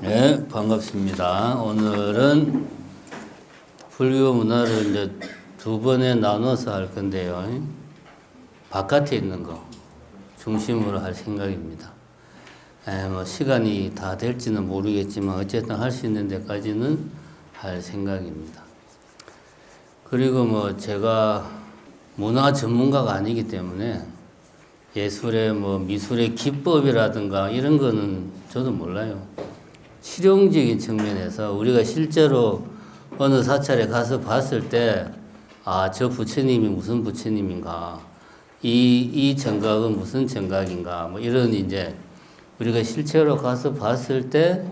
네, 반갑습니다. 오늘은 불교 문화를 이제 두 번에 나눠서 할 건데요. 바깥에 있는 거 중심으로 할 생각입니다. 뭐 시간이 다 될지는 모르겠지만 어쨌든 할 수 있는 데까지는 할 생각입니다. 그리고 뭐 제가 문화 전문가가 아니기 때문에 예술의 미술의 기법이라든가 이런 거는 저도 몰라요. 실용적인 측면에서 우리가 실제로 어느 사찰에 가서 봤을 때, 아, 저 부처님이 무슨 부처님인가, 이 정각은 무슨 정각인가, 뭐 이런 이제 우리가 실제로 가서 봤을 때,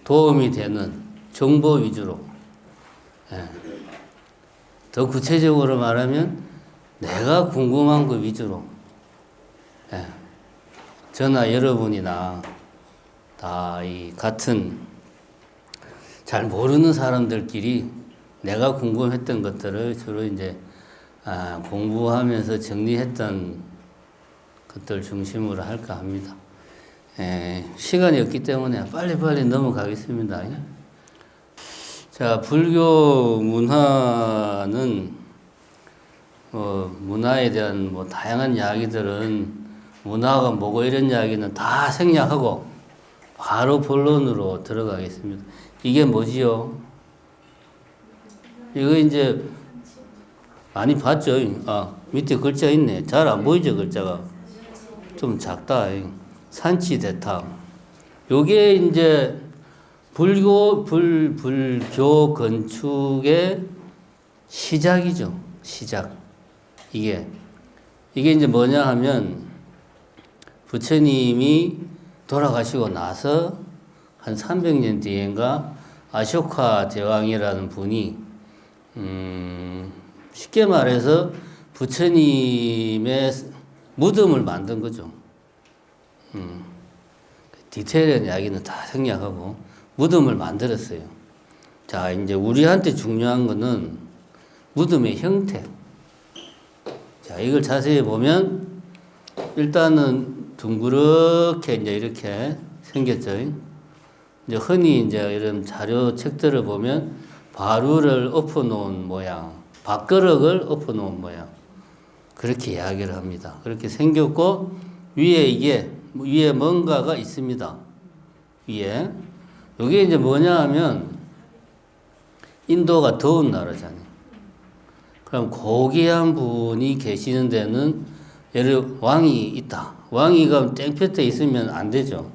도움이 되는 정보 위주로, 더 구체적으로 말하면 내가 궁금한 거 위주로, 저나 여러분이나 다 이 같은 잘 모르는 사람들끼리 내가 궁금했던 것들을 주로 이제 공부하면서 정리했던 것들 중심으로 할까 합니다. 시간이 없기 때문에 빨리빨리 넘어가겠습니다. 자, 불교 문화는 문화에 대한 다양한 이야기들은 문화가 뭐고 이런 이야기는 다 생략하고 바로 본론으로 들어가겠습니다. 이게 뭐지요? 이거 이제 많이 봤죠? 밑에 글자 있네. 잘 안 보이죠, 글자가? 좀 작다. 산치대탑. 요게 이제 불교 건축의 시작이죠. 시작. 이게 이제 뭐냐 하면 부처님이 돌아가시고 나서 한 300년 뒤인가 아쇼카 대왕이라는 분이 쉽게 말해서 부처님의 무덤을 만든 거죠. 디테일한 이야기는 다 생략하고 무덤을 만들었어요. 자, 이제 우리한테 중요한 거는 무덤의 형태. 자, 이걸 자세히 보면 일단은 둥그렇게 이제 이렇게 생겼죠. 이제 흔히 이제 이런 자료 책들을 보면 바루를 엎어 놓은 모양, 밥그릇을 엎어 놓은 모양. 그렇게 이야기를 합니다. 그렇게 생겼고 위에 뭔가가 있습니다. 위에. 이게 이제 뭐냐 하면 인도가 더운 나라잖아요. 그럼 고귀한 분이 계시는 데는 예를 왕이 있다. 왕이가 땡볕에 있으면 안 되죠.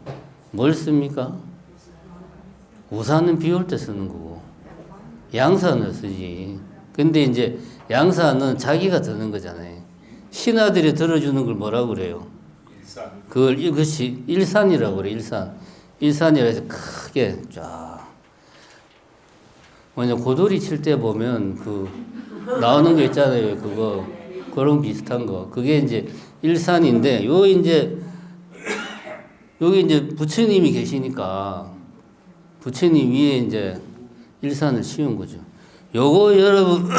뭘 씁니까? 우산은 비 올 때 쓰는 거고 양산을 쓰지. 근데 이제 양산은 자기가 드는 거잖아요. 신하들이 들어주는 걸 뭐라고 그래요? 일산. 이것이 일산이라고 그래. 일산이라 해서 크게 쫙. 뭐냐 고돌이 칠 때 보면 나오는 거 있잖아요. 그런 비슷한 거. 그게 이제 일산인데, 여기 이제 부처님이 계시니까, 부처님 위에 이제 일산을 씌운 거죠. 요거 여러분,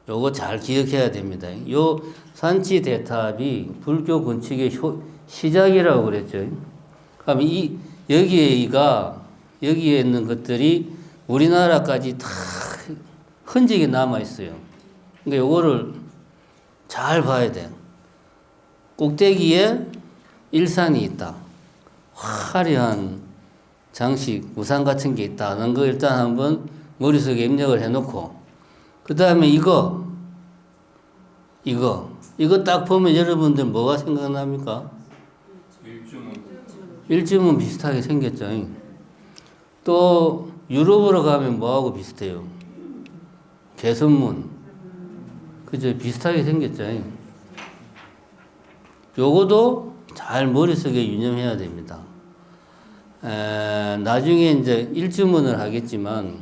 요거 잘 기억해야 됩니다. 요 산치대탑이 불교 건축의 시작이라고 그랬죠. 그럼 여기에 있는 것들이 우리나라까지 다 흔적이 남아 있어요. 그러니까 요거를 잘 봐야 돼. 꼭대기에 일산이 있다. 화려한 장식, 우산 같은 게 있다는 거 일단 한번 머릿속에 입력을 해놓고, 그 다음에 이거 딱 보면 여러분들 뭐가 생각납니까? 일주문 비슷하게 생겼죠. 또 유럽으로 가면 뭐하고 비슷해요? 개선문. 그죠? 비슷하게 생겼죠. 요거도 잘 머릿속에 유념해야 됩니다. 나중에 이제 일주문을 하겠지만,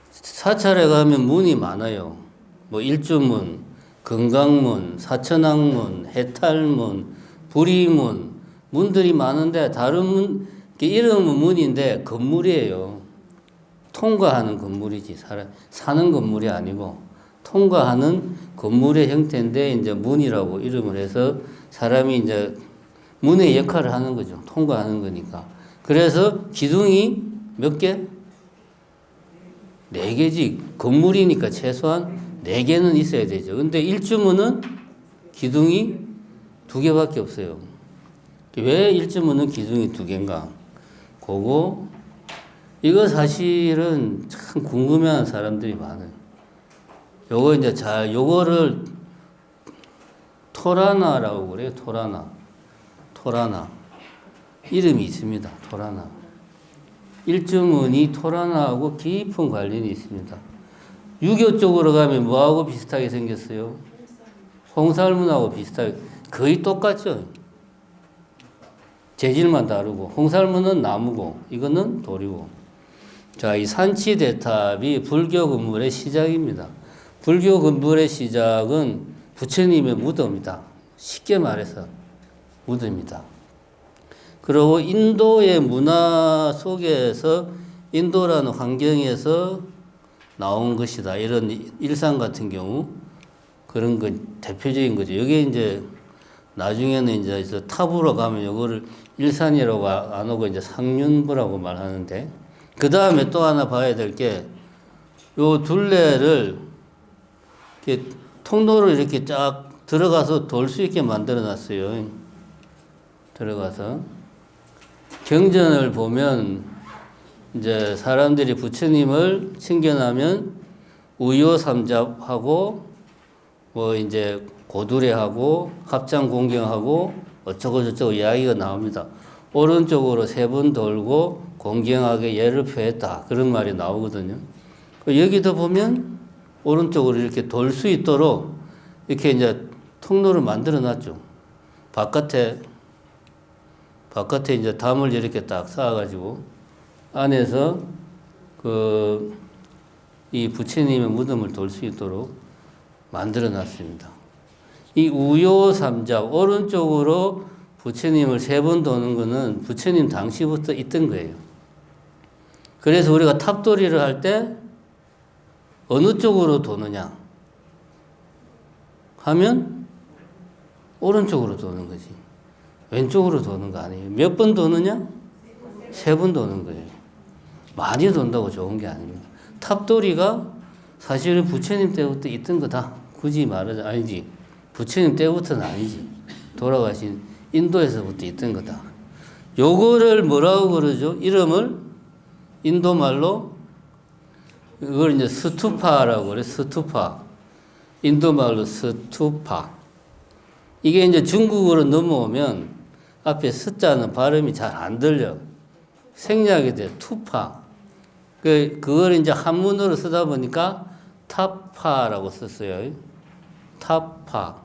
사찰에 가면 문이 많아요. 일주문, 건강문, 사천왕문, 해탈문, 불의문, 문들이 많은데, 다른 문, 이름은 문인데, 건물이에요. 통과하는 건물이지, 사는 건물이 아니고, 통과하는 건물의 형태인데, 이제 문이라고 이름을 해서 사람이 이제 문의 역할을 하는 거죠. 통과하는 거니까. 그래서 기둥이 몇 개? 4개지. 건물이니까 최소한 4개는 있어야 되죠. 근데 일주문은 기둥이 2개밖에 없어요. 왜 일주문은 기둥이 2개인가? 그거 이거 사실은 참 궁금해하는 사람들이 많아요. 요거 이제 요거를 토라나라고 그래요. 토라나. 이름이 있습니다. 토라나. 일주문이 토라나하고 깊은 관련이 있습니다. 유교 쪽으로 가면 뭐하고 비슷하게 생겼어요? 홍살문하고 비슷하게. 거의 똑같죠. 재질만 다르고. 홍살문은 나무고, 이거는 돌이고. 자, 이 산치대탑이 불교 건물의 시작입니다. 불교 건물의 시작은 부처님의 무덤이다. 쉽게 말해서 무덤이다. 그리고 인도의 문화 속에서 인도라는 환경에서 나온 것이다. 이런 일산 같은 경우 그런 거 대표적인 거죠. 여기 이제 나중에는 이제 탑으로 가면 이거를 일산이라고 안 하고 이제 상륜부라고 말하는데 그 다음에 또 하나 봐야 될 게 요 둘레를 이렇게 통로를 이렇게 쫙 들어가서 돌 수 있게 만들어 놨어요. 들어가서 경전을 보면 이제 사람들이 부처님을 칭견하면 우효삼잡하고 뭐 이제 고두례하고 합장 공경하고 어쩌고 저쩌고 이야기가 나옵니다. 오른쪽으로 3번 돌고 공경하게 예를 표했다. 그런 말이 나오거든요. 여기도 보면 오른쪽으로 이렇게 돌 수 있도록 이렇게 이제 통로를 만들어 놨죠. 바깥에 이제 담을 이렇게 딱 쌓아가지고 안에서 이 부처님의 무덤을 돌 수 있도록 만들어 놨습니다. 이 우효삼잡, 오른쪽으로 부처님을 3번 도는 거는 부처님 당시부터 있던 거예요. 그래서 우리가 탑돌이를 할 때 어느 쪽으로 도느냐 하면 오른쪽으로 도는 거지. 왼쪽으로 도는 거 아니에요. 몇 번 도느냐? 3번 도는 거예요. 많이 돈다고 좋은 게 아닙니다. 탑돌이가 사실은 부처님 때부터 있던 거다. 굳이 말하자 아니지. 부처님 때부터는 아니지. 돌아가신 인도에서부터 있던 거다. 요거를 뭐라고 그러죠? 이름을 인도 말로 이걸 이제 스투파라고 그래. 스투파. 인도 말로 스투파. 이게 이제 중국어로 넘어오면 앞에 스자는 발음이 잘 안 들려. 생략이 돼. 투파. 그걸 이제 한문으로 쓰다 보니까 타파라고 썼어요. 타파.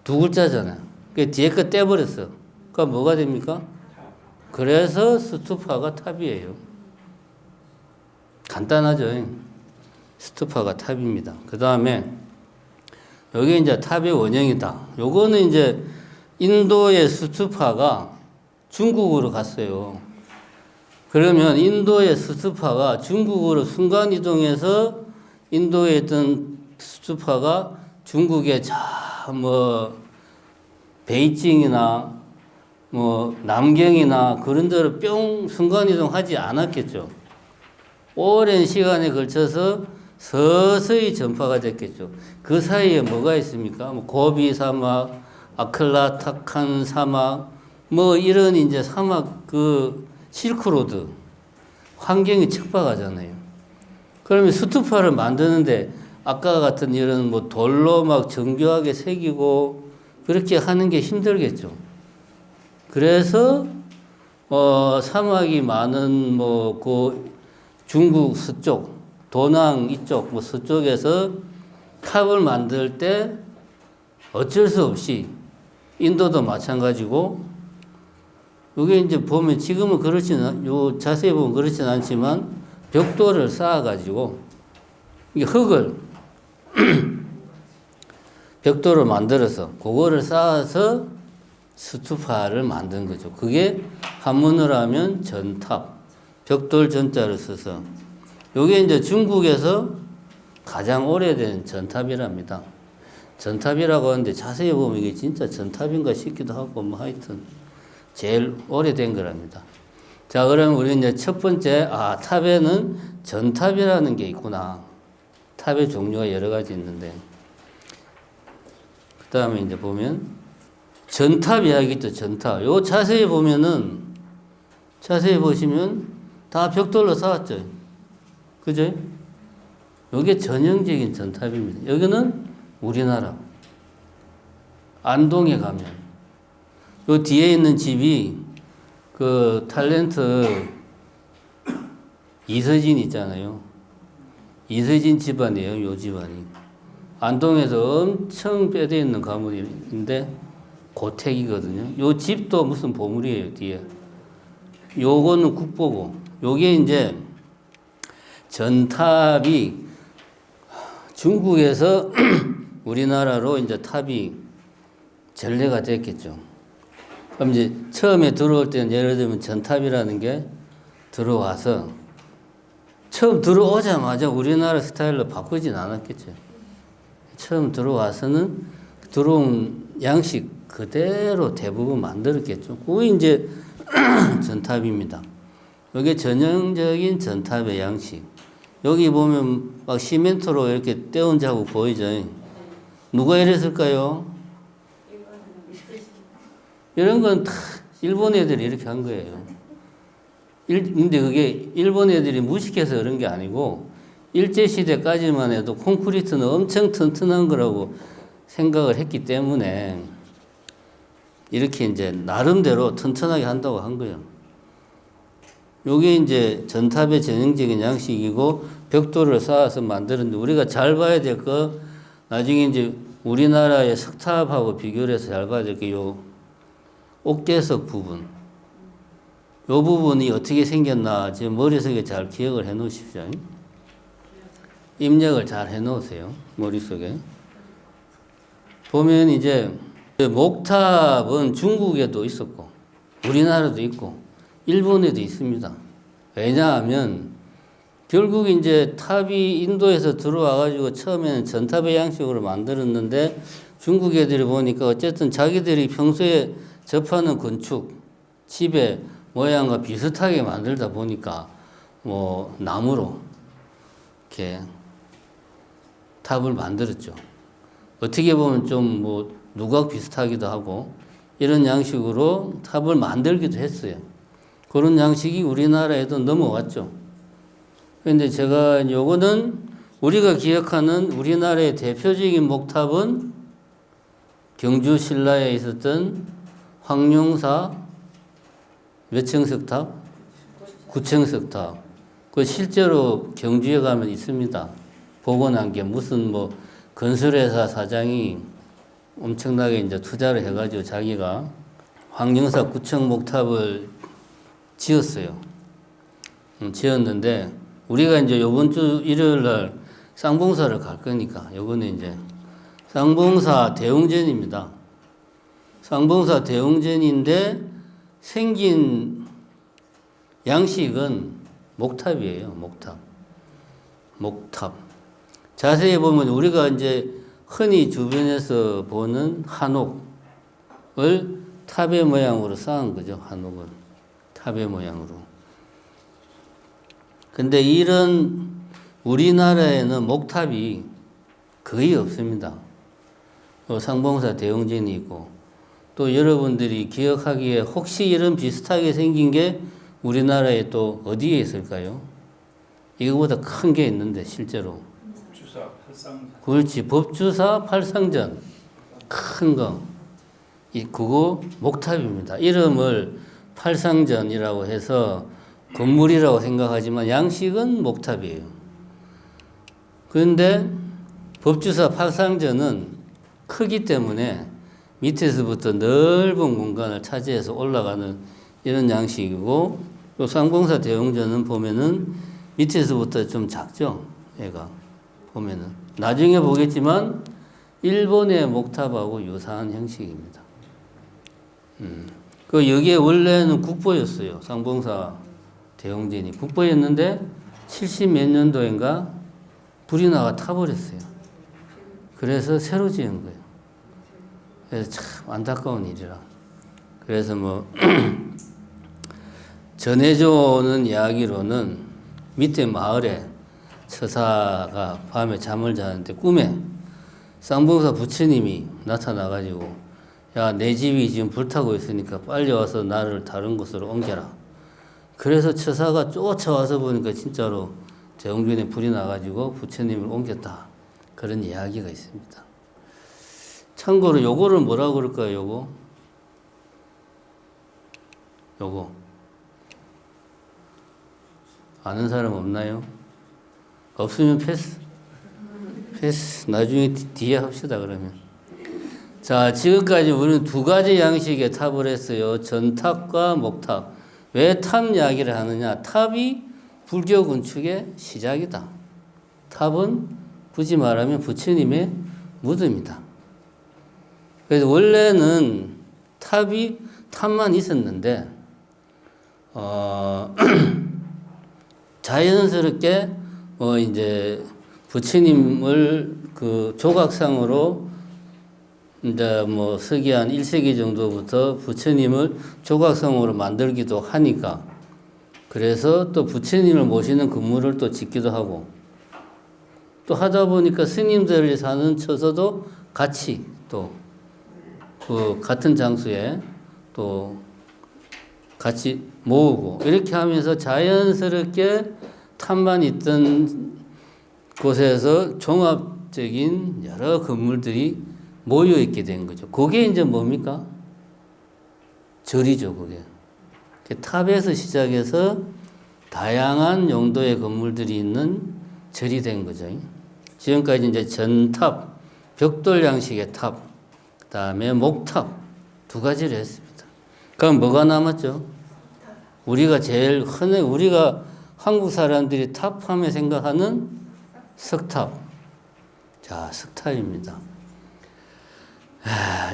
2글자잖아요. 그 뒤에 거 떼버렸어. 그러니까 뭐가 됩니까? 그래서 스투파가 탑이에요. 간단하죠. 스투파가 탑입니다. 그 다음에 여기 이제 탑의 원형이다. 요거는 이제 인도의 스투파가 중국으로 갔어요. 그러면 인도의 스투파가 중국으로 순간이동해서 인도에 있던 스투파가 중국의 베이징이나 남경이나 그런 데로 뿅 순간이동하지 않았겠죠. 오랜 시간에 걸쳐서 서서히 전파가 됐겠죠. 그 사이에 뭐가 있습니까? 고비 사막, 아클라타칸 사막, 이런 이제 사막 실크로드 환경이 척박하잖아요. 그러면 스투파를 만드는데 아까 같은 이런 돌로 막 정교하게 새기고 그렇게 하는 게 힘들겠죠. 그래서 사막이 많은 중국 서쪽, 도낭 이쪽 서쪽에서 탑을 만들 때 어쩔 수 없이 인도도 마찬가지고 이게 이제 보면 지금은 자세히 보면 그렇지는 않지만 벽돌을 쌓아가지고 이게 흙을 벽돌을 만들어서 그거를 쌓아서 스투파를 만든 거죠. 그게 한문으로 하면 전탑, 벽돌 전자를 써서 이게 이제 중국에서 가장 오래된 전탑이랍니다. 전탑이라고 하는데 자세히 보면 이게 진짜 전탑인가 싶기도 하고 뭐 하여튼 제일 오래된 거랍니다. 자, 그럼 우리 이제 첫 번째, 탑에는 전탑이라는 게 있구나. 탑의 종류가 여러 가지 있는데, 그 다음에 이제 보면 전탑 이야기 있죠. 전탑. 요 자세히 보면은, 자세히 보시면 다 벽돌로 쌓았죠. 그죠? 요게 전형적인 전탑입니다. 여기는 우리나라. 안동에 가면. 요 뒤에 있는 집이 그 탤런트 이서진 있잖아요. 이서진 집안이에요. 요 집안이. 안동에서 엄청 뼈대 있는 가문인데 고택이거든요. 요 집도 무슨 보물이에요. 뒤에. 요거는 국보고 요게 이제 전탑이 중국에서 우리나라로 이제 탑이 전래가 됐겠죠. 그럼 이제 처음에 들어올 때는 예를 들면 전탑이라는 게 들어와서 처음 들어오자마자 우리나라 스타일로 바꾸진 않았겠죠. 처음 들어와서는 들어온 양식 그대로 대부분 만들었겠죠. 그게 이제 전탑입니다. 이게 전형적인 전탑의 양식. 여기 보면 막 시멘트로 이렇게 떼운 자국 보이죠? 누가 이랬을까요? 이런 건 다 일본 애들이 이렇게 한 거예요. 근데 그게 일본 애들이 무식해서 그런 게 아니고 일제시대까지만 해도 콘크리트는 엄청 튼튼한 거라고 생각을 했기 때문에 이렇게 이제 나름대로 튼튼하게 한다고 한 거예요. 요게 이제 전탑의 전형적인 양식이고 벽돌을 쌓아서 만드는데 우리가 잘 봐야 될 거 나중에 이제 우리나라의 석탑하고 비교를 해서 잘 봐야 될 게 요 옥대석 부분. 요 부분이 어떻게 생겼나 지금 머릿속에 잘 기억을 해 놓으십시오. 입력을 잘 해 놓으세요. 머릿속에. 보면 이제 목탑은 중국에도 있었고 우리나라도 있고 일본에도 있습니다. 왜냐하면 결국 이제 탑이 인도에서 들어와 가지고 처음에는 전탑의 양식으로 만들었는데 중국 애들이 보니까 어쨌든 자기들이 평소에 접하는 건축, 집의 모양과 비슷하게 만들다 보니까 뭐 나무로 이렇게 탑을 만들었죠. 어떻게 보면 좀 뭐 누각 비슷하기도 하고 이런 양식으로 탑을 만들기도 했어요. 그런 양식이 우리나라에도 넘어왔죠. 그런데 제가 요거는 우리가 기억하는 우리나라의 대표적인 목탑은 경주 신라에 있었던 황룡사 몇 층석 탑? 9층석 탑. 그 실제로 경주에 가면 있습니다. 복원한 게 무슨 뭐 건설회사 사장이 엄청나게 이제 투자를 해가지고 자기가 황룡사 9층 목탑을 지었어요. 지었는데 우리가 이제 요번 주 일요일 날 쌍봉사를 갈 거니까 요거는 이제 쌍봉사 대웅전입니다. 쌍봉사 대웅전인데 생긴 양식은 목탑이에요. 목탑. 자세히 보면 우리가 이제 흔히 주변에서 보는 한옥을 탑의 모양으로 쌓은 거죠. 한옥을 탑의 모양으로. 근데 이런 우리나라에는 목탑이 거의 없습니다. 상봉사 대웅전이 있고 또 여러분들이 기억하기에 혹시 이런 비슷하게 생긴 게 우리나라에 또 어디에 있을까요? 이거보다 큰 게 있는데 실제로. 법주사 팔상전. 그렇지. 법주사 팔상전. 큰 거. 그거 목탑입니다. 이름을 팔상전이라고 해서 건물이라고 생각하지만 양식은 목탑이에요. 그런데 법주사 팔상전은 크기 때문에 밑에서부터 넓은 공간을 차지해서 올라가는 이런 양식이고 또 쌍봉사 대웅전은 보면은 밑에서부터 좀 작죠. 얘가 보면은 나중에 보겠지만 일본의 목탑하고 유사한 형식입니다. 그 여기에 원래는 국보였어요. 쌍봉사 대웅전이 국보였는데 70 몇 년도인가 불이 나가 타버렸어요. 그래서 새로 지은 거예요. 그래서 참 안타까운 일이라. 그래서 뭐 전해져 오는 이야기로는 밑에 마을에 처사가 밤에 잠을 자는데 꿈에 쌍봉사 부처님이 나타나가지고 야, 내 집이 지금 불타고 있으니까 빨리 와서 나를 다른 곳으로 옮겨라. 그래서 처사가 쫓아와서 보니까 진짜로 대웅변에 불이 나가지고 부처님을 옮겼다. 그런 이야기가 있습니다. 참고로 요거를 뭐라고 그럴까요? 요거 아는 사람 없나요? 없으면 패스 나중에 뒤에 합시다. 그러면 자, 지금까지 우리는 두 가지 양식의 탑을 했어요. 전탑과 목탑. 왜 탑 이야기를 하느냐? 탑이 불교 건축의 시작이다. 탑은 굳이 말하면 부처님의 무덤이다. 그래서 원래는 탑만 있었는데 자연스럽게 이제 부처님을 그 조각상으로 이제 뭐 서기한 1세기 정도부터 부처님을 조각상으로 만들기도 하니까 그래서 또 부처님을 모시는 건물을 또 짓기도 하고 또 하다 보니까 스님들이 사는 처소도 같이 또 그 같은 장소에 또 같이 모으고 이렇게 하면서 자연스럽게 탑만 있던 곳에서 종합적인 여러 건물들이 모여 있게 된 거죠. 그게 이제 뭡니까? 절이죠, 그게. 탑에서 시작해서 다양한 용도의 건물들이 있는 절이 된 거죠. 지금까지 이제 전탑, 벽돌 양식의 탑, 그 다음에 목탑 두 가지를 했습니다. 그럼 뭐가 남았죠? 우리가 제일 흔히 우리가 한국 사람들이 탑하면 생각하는 석탑. 자, 석탑입니다.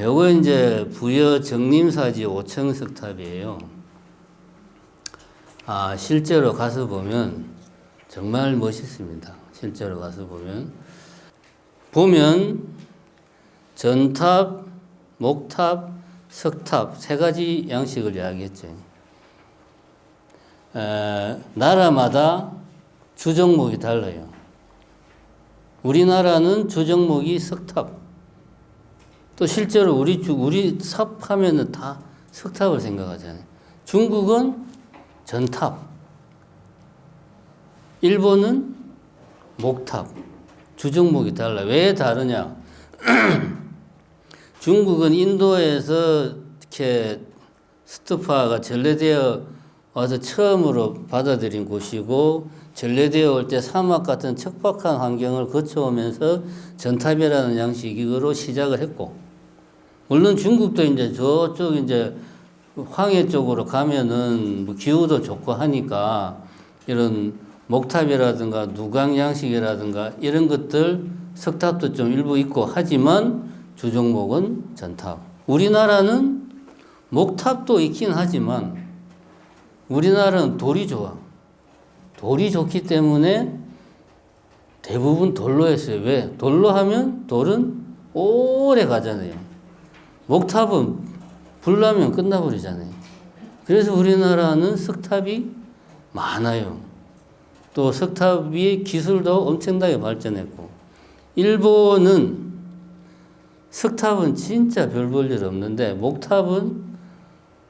요거 이제 부여 정림사지 5층 석탑이에요. 실제로 가서 보면 정말 멋있습니다. 실제로 가서 보면 전탑, 목탑, 석탑 세 가지 양식을 이야기했죠. 나라마다 주종목이 달라요. 우리나라는 주종목이 석탑. 또 실제로 우리 삽하면은 다 석탑을 생각하잖아요. 중국은 전탑, 일본은 목탑. 주종목이 달라. 왜 다르냐? 중국은 인도에서 이렇게 스투파가 전래되어 와서 처음으로 받아들인 곳이고 전래되어 올 때 사막 같은 척박한 환경을 거쳐오면서 전탑이라는 양식으로 시작을 했고 물론 중국도 이제 저쪽 이제 황해 쪽으로 가면은 뭐 기후도 좋고 하니까 이런 목탑이라든가 누강 양식이라든가 이런 것들 석탑도 좀 일부 있고 하지만 주종목은 전탑. 우리나라는 목탑도 있긴 하지만 우리나라는 돌이 좋아. 돌이 좋기 때문에 대부분 돌로 했어요. 왜? 돌로 하면 돌은 오래 가잖아요. 목탑은 불나면 끝나버리잖아요. 그래서 우리나라는 석탑이 많아요. 또 석탑이 기술도 엄청나게 발전했고 일본은 석탑은 진짜 별 볼 일 없는데 목탑은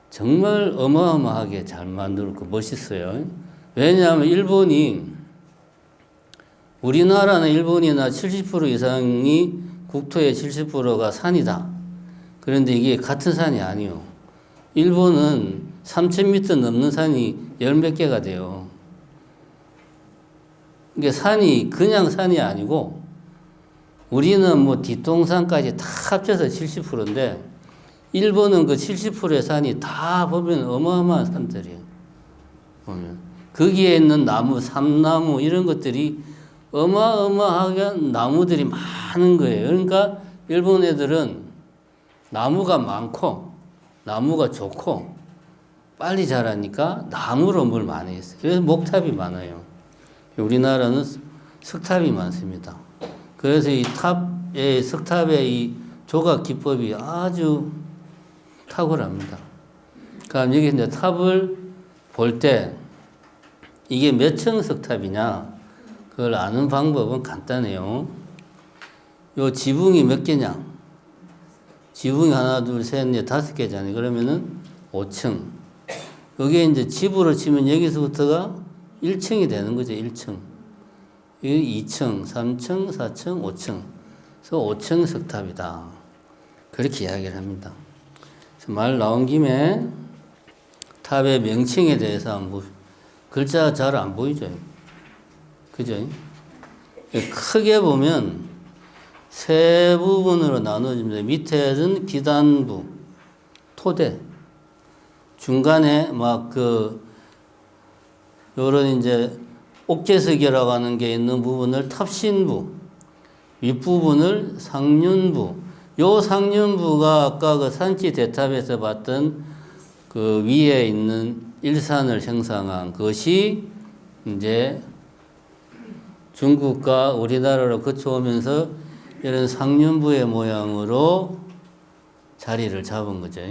정말 어마어마하게 잘 만들고 멋있어요. 왜냐하면 우리나라는 일본이나 70% 이상이 국토의 70%가 산이다. 그런데 이게 같은 산이 아니요. 일본은 3,000m 넘는 산이 열 몇 개가 돼요. 이게 산이 그냥 산이 아니고 우리는 뭐 뒷동산까지 다 합쳐서 70%인데 일본은 그 70%의 산이 다 보면 어마어마한 산들이에요. 보면 거기에 있는 나무, 삼나무 이런 것들이 어마어마하게 나무들이 많은 거예요. 그러니까 일본 애들은 나무가 많고 나무가 좋고 빨리 자라니까 나무로 뭘 많이 했어요. 그래서 목탑이 많아요. 우리나라는 석탑이 많습니다. 그래서 이 탑 석탑의 이 조각 기법이 아주 탁월합니다. 그럼 여기 이제 탑을 볼 때 이게 몇 층 석탑이냐 그걸 아는 방법은 간단해요. 요 지붕이 몇 개냐? 지붕이 하나, 둘, 셋, 넷, 5개잖아요. 그러면은 5층. 여기에 이제 집으로 치면 여기서부터가 1층이 되는 거죠. 1층. 이게 2층, 3층, 4층, 5층. 그래서 5층 석탑이다. 그렇게 이야기를 합니다. 말 나온 김에 탑의 명칭에 대해서 한번 글자가 잘 안 보이죠. 그죠? 크게 보면 세 부분으로 나눠집니다. 밑에는 기단부, 토대. 중간에 요런 이제 옥계석이라고 하는 게 있는 부분을 탑신부, 윗부분을 상륜부. 요 상륜부가 아까 그 산지 대탑에서 봤던 그 위에 있는 일산을 형상한 것이 이제 중국과 우리나라로 거쳐오면서 이런 상륜부의 모양으로 자리를 잡은 거죠.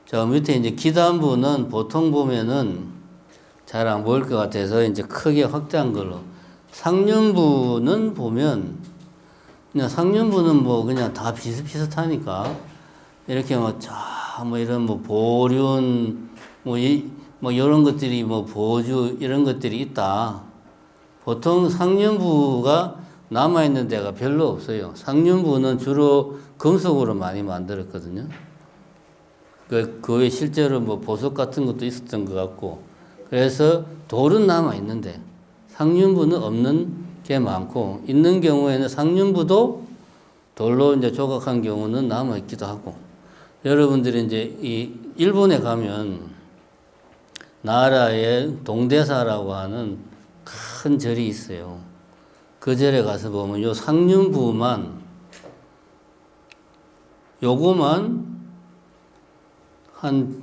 저 밑에 이제 기단부는 보통 보면은 잘 안 보일 것 같아서 이제 크게 확대한 걸로. 상륜부는 보면 그냥 상륜부는 뭐 그냥 다 비슷비슷하니까 이렇게 뭐 이런 뭐 보륜 뭐 이런 것들이 뭐 보주 이런 것들이 있다. 보통 상륜부가 남아있는 데가 별로 없어요. 상륜부는 주로 금속으로 많이 만들었거든요. 그 외에 실제로 뭐 보석 같은 것도 있었던 것 같고, 그래서 돌은 남아있는데 상륜부는 없는 게 많고, 있는 경우에는 상륜부도 돌로 이제 조각한 경우는 남아있기도 하고, 여러분들이 이제 이 일본에 가면 나라에 동대사라고 하는 큰 절이 있어요. 그 절에 가서 보면 요 상륜부만 요거만 한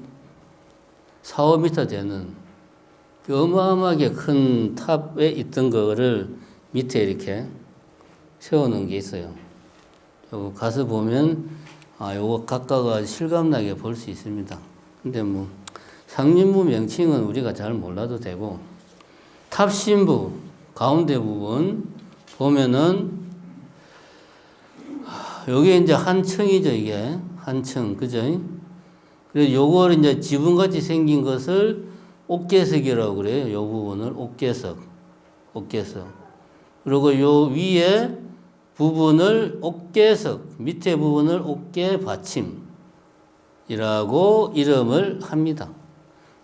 4, 5m 되는 어마어마하게 큰 탑에 있던 거를 밑에 이렇게 세워놓은 게 있어요. 요거 가서 보면 요거 각각 실감나게 볼 수 있습니다. 근데 뭐 상륜부 명칭은 우리가 잘 몰라도 되고, 탑신부 가운데 부분 보면은 요게 이제 한 층이죠. 이게 한 층, 그죠? 그래서 요걸 이제 지붕같이 생긴 것을 옥계석이라고 그래요. 요 부분을 옥계석. 그리고 요 위에 부분을 옥계석, 밑에 부분을 옥계받침이라고 이름을 합니다.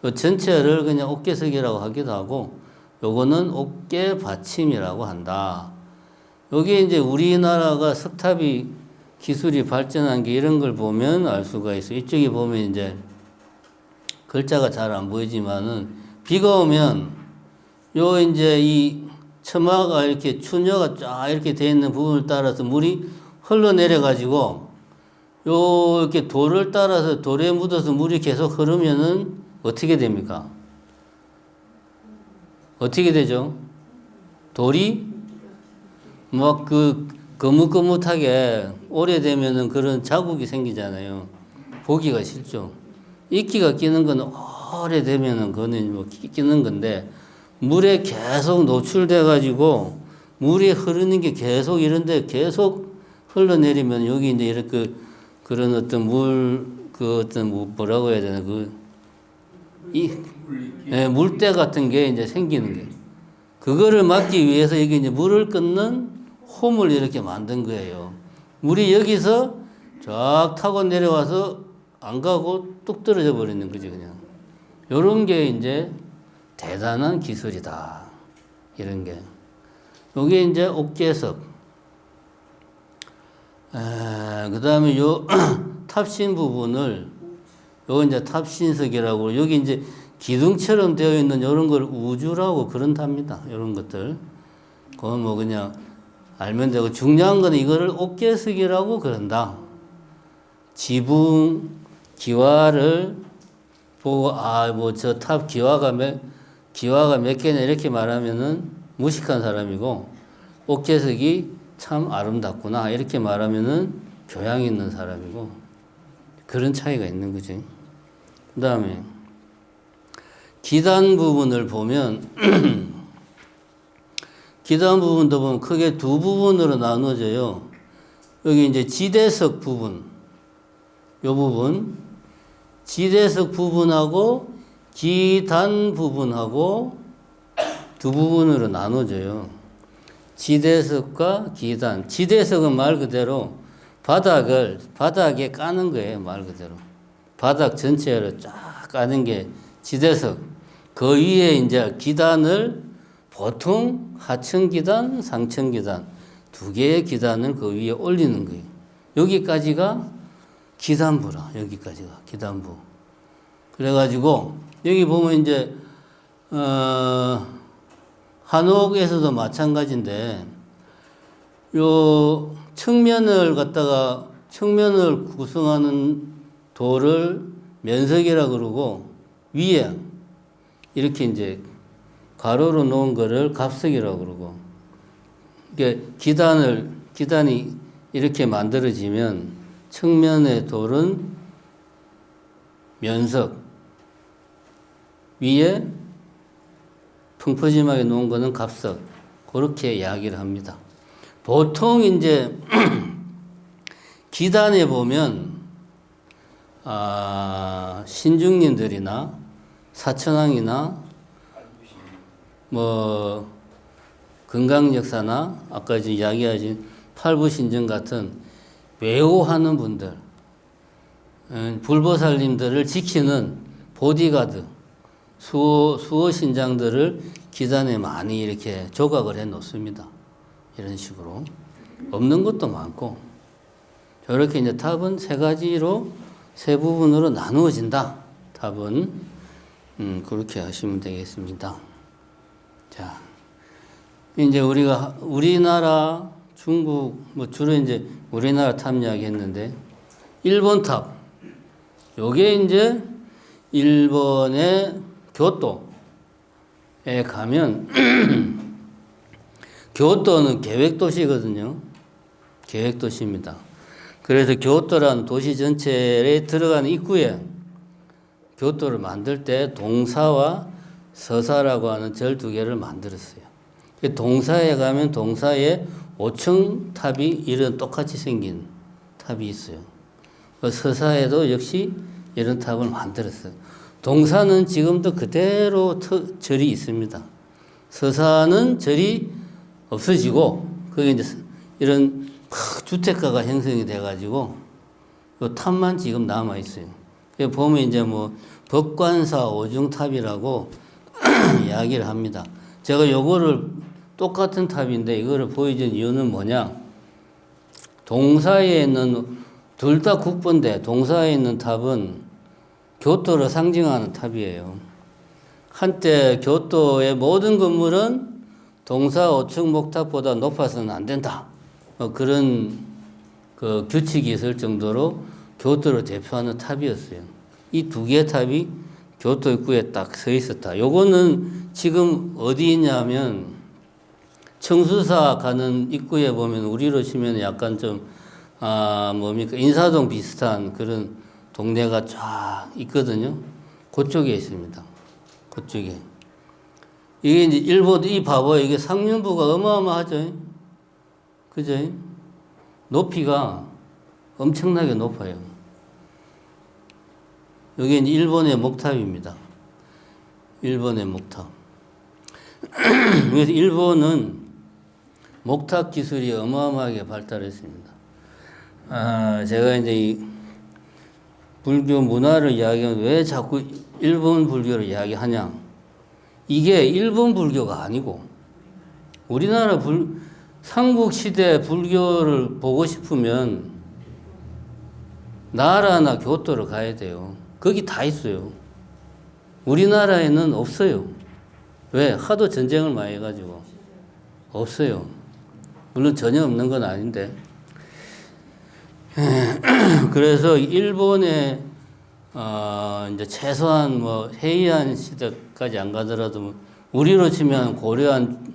요 전체를 그냥 옥계석이라고 하기도 하고, 요거는 옥계받침이라고 한다. 여기 이제 우리나라가 석탑이 기술이 발전한 게 이런 걸 보면 알 수가 있어요. 이쪽에 보면 이제 글자가 잘 안 보이지만은 비가 오면 요 이제 이 처마가 이렇게 추녀가 쫙 이렇게 돼 있는 부분을 따라서 물이 흘러내려 가지고 요 이렇게 돌을 따라서 돌에 묻어서 물이 계속 흐르면은 어떻게 됩니까? 어떻게 되죠? 돌이 막 거뭇거뭇하게 오래되면은 그런 자국이 생기잖아요. 보기가 싫죠. 이끼가 끼는 건 오래되면은 그거는 뭐 끼는 건데, 물에 계속 노출돼 가지고 물이 흐르는 게 계속 이런데 계속 흘러내리면 여기 이제 이렇게 그런 어떤 뭐라고 해야 되나 물때 같은 게 이제 생기는 게, 그거를 막기 위해서 여기 이제 물을 끊는 홈을 이렇게 만든 거예요. 물이 여기서 쫙 타고 내려와서 안 가고 뚝 떨어져 버리는 거지, 그냥. 요런 게 이제 대단한 기술이다. 이런 게. 요게 이제 옥계석. 그 다음에 요 탑신 부분을, 요 이제 탑신석이라고, 여기 이제 기둥처럼 되어 있는 요런 걸 우주라고 그런답니다. 요런 것들. 그건 뭐 그냥 알면 되고, 중요한 건 이거를 옥계석이라고 그런다. 지붕 기와를 보고 뭐 저 탑 기와가 몇 개냐 이렇게 말하면은 무식한 사람이고, 옥계석이 참 아름답구나 이렇게 말하면은 교양 있는 사람이고 그런 차이가 있는 거지. 그 다음에 기단 부분을 보면 기단 부분도 보면 크게 두 부분으로 나눠져요. 여기 이제 지대석 부분, 요 부분, 지대석 부분하고 기단 부분하고 두 부분으로 나눠져요. 지대석과 기단. 지대석은 말 그대로 바닥에 까는 거예요, 말 그대로. 바닥 전체를 쫙 까는 게 지대석. 그 위에 이제 기단을 보통 하층 기단, 상층 기단 두 개의 기단을 그 위에 올리는 거예요. 여기까지가 기단부라. 여기까지가 기단부. 그래가지고 여기 보면 이제 한옥에서도 마찬가지인데 요 측면을 구성하는 돌을 면석이라 그러고 위에 이렇게 이제 가로로 놓은 거를 갑석이라고 그러고 이게 기단이 이렇게 만들어지면 측면의 돌은 면석 위에 풍퍼짐하게 놓은 거는 갑석 그렇게 이야기를 합니다. 보통 이제 기단에 보면 신중님들이나 사천왕이나 뭐 건강역사나 아까 이제 이야기하신 팔부신정 같은 외호하는 분들, 불보살님들을 지키는 보디가드, 수호신장들을 기단에 많이 이렇게 조각을 해 놓습니다. 이런 식으로. 없는 것도 많고, 저렇게 이제 탑은 세 부분으로 나누어진다. 탑은. 그렇게 하시면 되겠습니다. 자, 이제 우리나라, 중국, 뭐 주로 이제 우리나라 탑 이야기 했는데, 일본 탑. 요게 이제 일본의 교토에 가면, 교토는 계획도시거든요. 계획도시입니다. 그래서 교토라는 도시 전체에 들어가는 입구에 교토를 만들 때 동사와 서사라고 하는 절 두 개를 만들었어요. 동사에 가면 동사에 5층 탑이 이런 똑같이 생긴 탑이 있어요. 서사에도 역시 이런 탑을 만들었어요. 동사는 지금도 그대로 절이 있습니다. 서사는 절이 없어지고 거기 이제 이런 주택가가 형성이 돼가지고 이 탑만 지금 남아 있어요. 보면 이제 뭐 법관사 오중탑이라고 이야기를 합니다. 제가 요거를 똑같은 탑인데 이거를 보여준 이유는 뭐냐? 동사에 있는 둘 다 국보인데 동사에 있는 탑은 교토를 상징하는 탑이에요. 한때 교토의 모든 건물은 동사 5층 목탑보다 높아서는 안 된다. 그런 그 규칙이 있을 정도로 교토를 대표하는 탑이었어요. 이 두 개의 탑이 교토 입구에 딱 서 있었다. 요거는 지금 어디 있냐면 청수사 가는 입구에 보면 우리로 치면 약간 좀 뭡니까 인사동 비슷한 그런 동네가 쫙 있거든요. 그쪽에 있습니다. 그쪽에. 이게 이제 일본, 이 봐봐요. 이게 상륜부가 어마어마하죠. 그죠? 높이가 엄청나게 높아요. 여기 이제 일본의 목탑입니다. 일본의 목탑. 그래서 일본은 목탑 기술이 어마어마하게 발달했습니다. 제가 이제 이 불교 문화를 이야기하면 왜 자꾸 일본 불교를 이야기하냐? 이게 일본 불교가 아니고 우리나라 삼국시대 불교를 보고 싶으면 나라나 교토를 가야 돼요. 거기 다 있어요. 우리나라에는 없어요. 왜? 하도 전쟁을 많이 해가지고 없어요. 물론 전혀 없는 건 아닌데. 그래서 일본에 이제 최소한 뭐 해이한 시대까지 안 가더라도 우리로 치면 고려한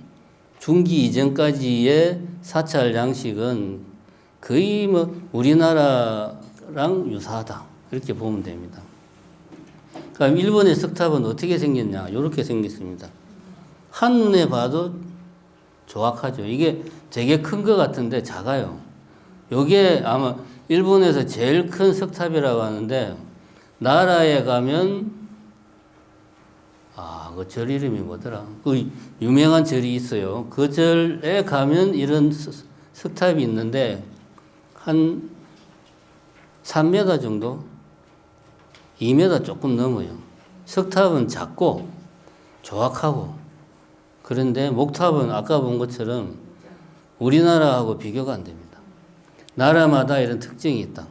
중기 이전까지의 사찰 양식은 거의 뭐 우리나라랑 유사하다. 이렇게 보면 됩니다. 그럼 일본의 석탑은 어떻게 생겼냐? 이렇게 생겼습니다. 한눈에 봐도 조악하죠. 이게 되게 큰 것 같은데 작아요. 요게 아마 일본에서 제일 큰 석탑이라고 하는데, 나라에 가면 그 절 이름이 뭐더라? 그 유명한 절이 있어요. 그 절에 가면 이런 석탑이 있는데 한 3m 정도? 2m 조금 넘어요. 석탑은 작고 조악하고, 그런데 목탑은 아까 본 것처럼 우리나라하고 비교가 안 됩니다. 나라마다 이런 특징이 있다.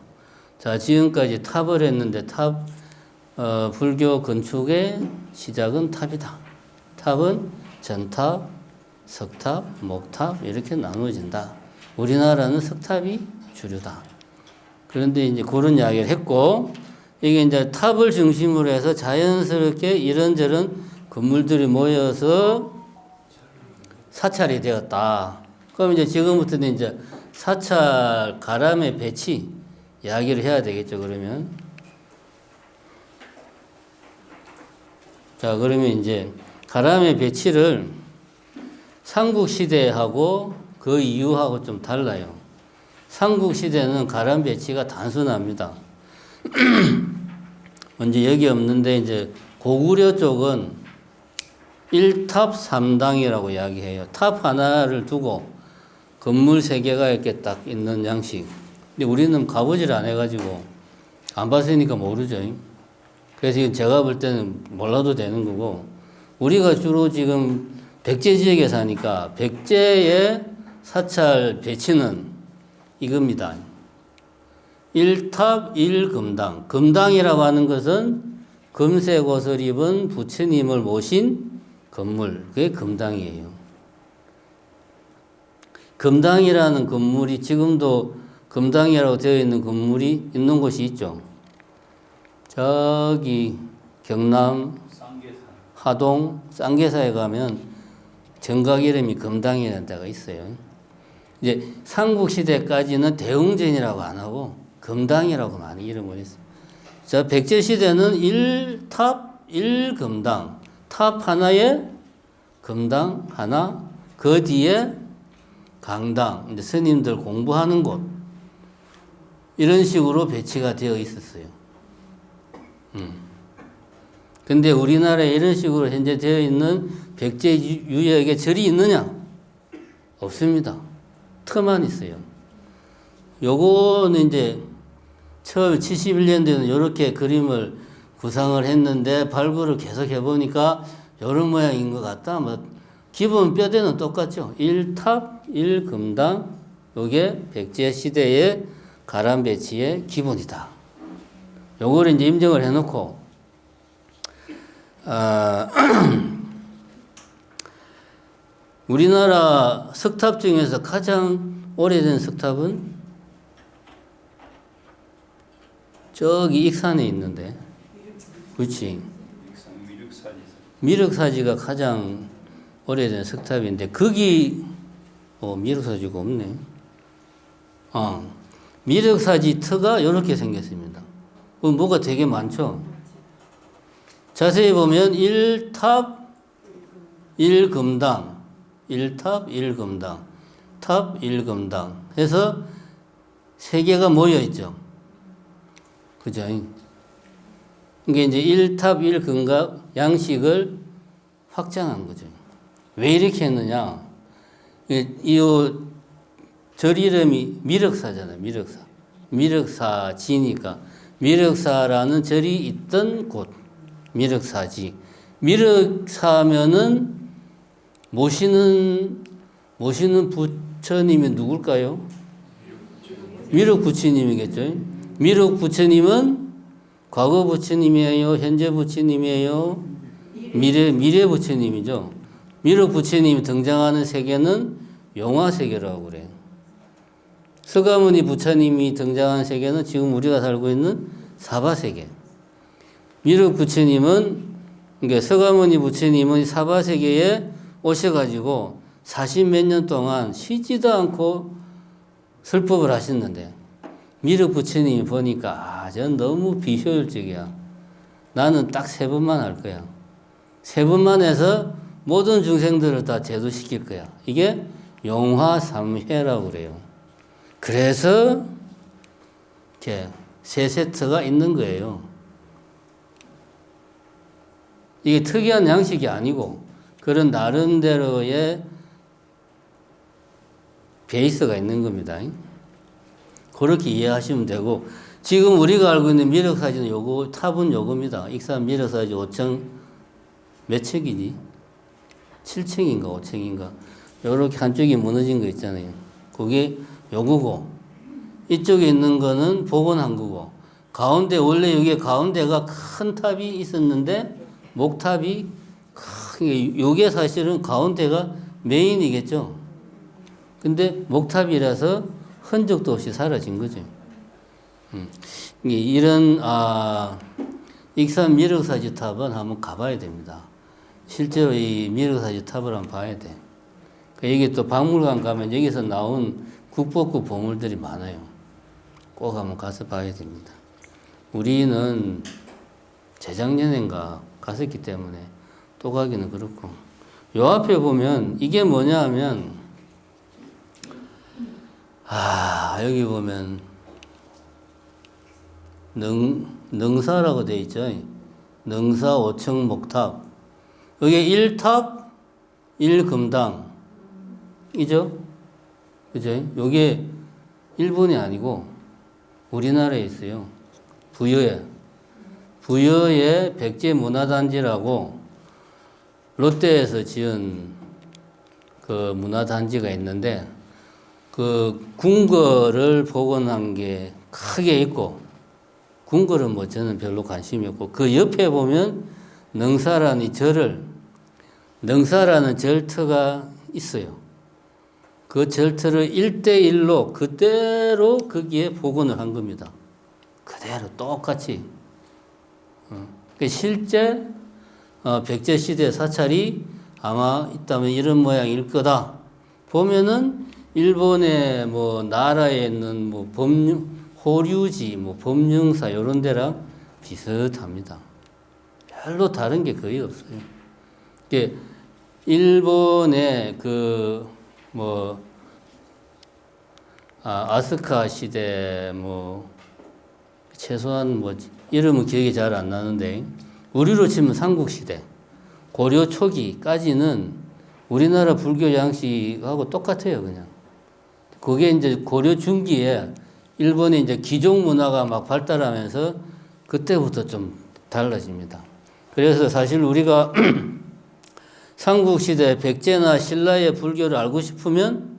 자, 지금까지 탑을 했는데 불교 건축의 시작은 탑이다. 탑은 전탑, 석탑, 목탑 이렇게 나누어진다. 우리나라는 석탑이 주류다. 그런데 이제 그런 이야기를 했고, 이게 이제 탑을 중심으로 해서 자연스럽게 이런저런 건물들이 모여서 사찰이 되었다. 그럼 이제 지금부터는 이제 사찰 가람의 배치 이야기를 해야 되겠죠, 그러면. 자, 그러면 이제 가람의 배치를 삼국시대하고 그 이후하고 좀 달라요. 삼국시대는 가람 배치가 단순합니다. 먼저 여기 없는데, 이제 고구려 쪽은 1탑 3당이라고 이야기해요. 탑 하나를 두고 건물 3개가 이렇게 딱 있는 양식. 근데 우리는 가보질 안 해가지고 안 봤으니까 모르죠. 그래서 제가 볼 때는 몰라도 되는 거고, 우리가 주로 지금 백제 지역에 사니까 백제의 사찰 배치는 이겁니다. 1탑 1금당. 금당이라고 하는 것은 금색 옷을 입은 부처님을 모신 건물. 그게 금당이에요. 금당이라는 건물이 지금도 금당이라고 되어 있는 건물이 있는 곳이 있죠. 저기 경남 하동 쌍계사에 가면 정각 이름이 금당이라는 데가 있어요. 이제 삼국시대까지는 대웅전이라고 안 하고 금당이라고 많이 이름을 했어요. 자, 백제시대는 1탑 1금당. 탑 하나에 금당 하나, 그 뒤에 강당, 이제 스님들 공부하는 곳. 이런 식으로 배치가 되어 있었어요. 근데 우리나라에 이런 식으로 현재 되어 있는 백제 유역에 절이 있느냐? 없습니다. 터만 있어요. 요거는 이제 처음 71년도에는 이렇게 그림을 구상을 했는데 발굴을 계속 해보니까 이런 모양인 것 같다. 뭐 기본 뼈대는 똑같죠. 1탑 1금당. 요게 백제 시대의 가람 배치의 기본이다. 요거를 이제 임정을 해놓고, 우리나라 석탑 중에서 가장 오래된 석탑은 저기 익산에 있는데, 그렇지? 미륵사지가 가장 오래된 석탑인데, 거기 미륵사지가 없네. 미륵사지 터가 이렇게 생겼습니다. 뭐가 되게 많죠. 자세히 보면 1탑 1금당, 1탑 1금당, 탑 1금당 해서 3개가 모여 있죠. 그죠? 이게 이제 1탑 1금강 양식을 확장한 거죠. 왜 이렇게 했느냐? 이 절 이름이 미륵사잖아요. 미륵사. 미륵사지니까 미륵사라는 절이 있던 곳. 미륵사지. 미륵사면은 모시는 부처님이 누굴까요? 미륵 부처님이겠죠. 미륵 부처님은 과거 부처님이에요? 현재 부처님이에요? 미래 부처님이죠. 미륵 부처님이 등장하는 세계는 용화 세계라고 그래요. 서가모니 부처님이 등장하는 세계는 지금 우리가 살고 있는 사바 세계. 미륵 부처님은, 그러니까 서가모니 부처님은 사바 세계에 오셔가지고 40몇 년 동안 쉬지도 않고 설법을 하셨는데 미륵 부처님이 보니까 전 너무 비효율적이야. 나는 딱 3번만 할 거야. 3번만 해서 모든 중생들을 다 제도시킬 거야. 이게 용화삼회라고 그래요. 그래서 이렇게 3세트가 있는 거예요. 이게 특이한 양식이 아니고 그런 나름대로의 베이스가 있는 겁니다. 그렇게 이해하시면 되고 지금 우리가 알고 있는 미륵사지는 요거 탑은 요겁니다. 익산 미륵사지 5층 몇 층이니? 7층인가 5층인가 요렇게 한쪽이 무너진 거 있잖아요. 그게 요거고 이쪽에 있는 거는 복원한 거고 가운데 원래 여기 가운데가 큰 탑이 있었는데 목탑이 큰 요게 사실은 가운데가 메인이겠죠. 근데 목탑이라서 흔적도 없이 사라진 거죠. 이런 익산 미륵사지 탑은 한번 가봐야 됩니다. 실제로 이 미륵사지 탑을 한번 봐야 돼. 이게 또 박물관 가면 여기서 나온 국보급 보물들이 많아요. 꼭 한번 가서 봐야 됩니다. 우리는 재작년인가 갔었기 때문에 또 가기는 그렇고 요 앞에 보면 이게 뭐냐 하면 여기 보면 능사라고 되어 있죠. 능사 5층 목탑. 여기 1탑 1금당 이죠? 그죠? 요게 일본이 아니고 우리나라에 있어요. 부여에 백제문화단지라고 롯데에서 지은 그 문화단지가 있는데 그 궁궐을 복원한 게 크게 있고 궁궐은 뭐 저는 별로 관심이 없고 그 옆에 보면 능사라는 절터가 있어요. 그 절터를 1대1로 그대로 거기에 복원을 한 겁니다. 그대로 똑같이. 실제 백제시대 사찰이 아마 있다면 이런 모양일 거다. 보면은 일본의 뭐 나라에 있는 뭐 호류지, 뭐 법령사 이런 데랑 비슷합니다. 별로 다른 게 거의 없어요. 이게 일본의 그 뭐 아스카 시대 뭐 최소한 뭐 이름은 기억이 잘 안 나는데 우리로 치면 삼국시대 고려 초기까지는 우리나라 불교 양식하고 똑같아요. 그냥 그게 이제 고려 중기에 일본의 이제 귀족 문화가 막 발달하면서 그때부터 좀 달라집니다. 그래서 사실 우리가 삼국시대 백제나 신라의 불교를 알고 싶으면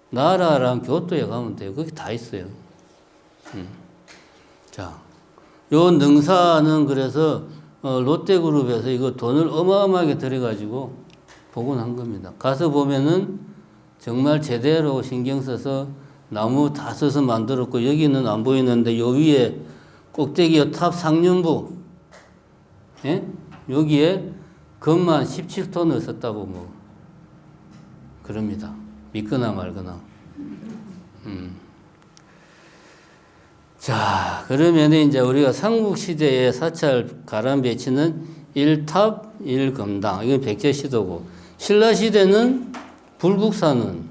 나라랑 교토에 가면 돼요. 거기 다 있어요. 자, 요 능사는 그래서 롯데그룹에서 이거 돈을 어마어마하게 들여가지고 복원한 겁니다. 가서 보면은 정말 제대로 신경 써서 나무 다 써서 만들었고 여기는 안 보이는데 요 위에 꼭대기 탑 상륜부 여기에 금만 17톤을 썼다고 뭐 그럽니다. 믿거나 말거나. 자, 그러면 이제 우리가 삼국시대의 사찰 가람 배치는 1탑 1금당. 이건 백제시도고. 신라시대는 불국사는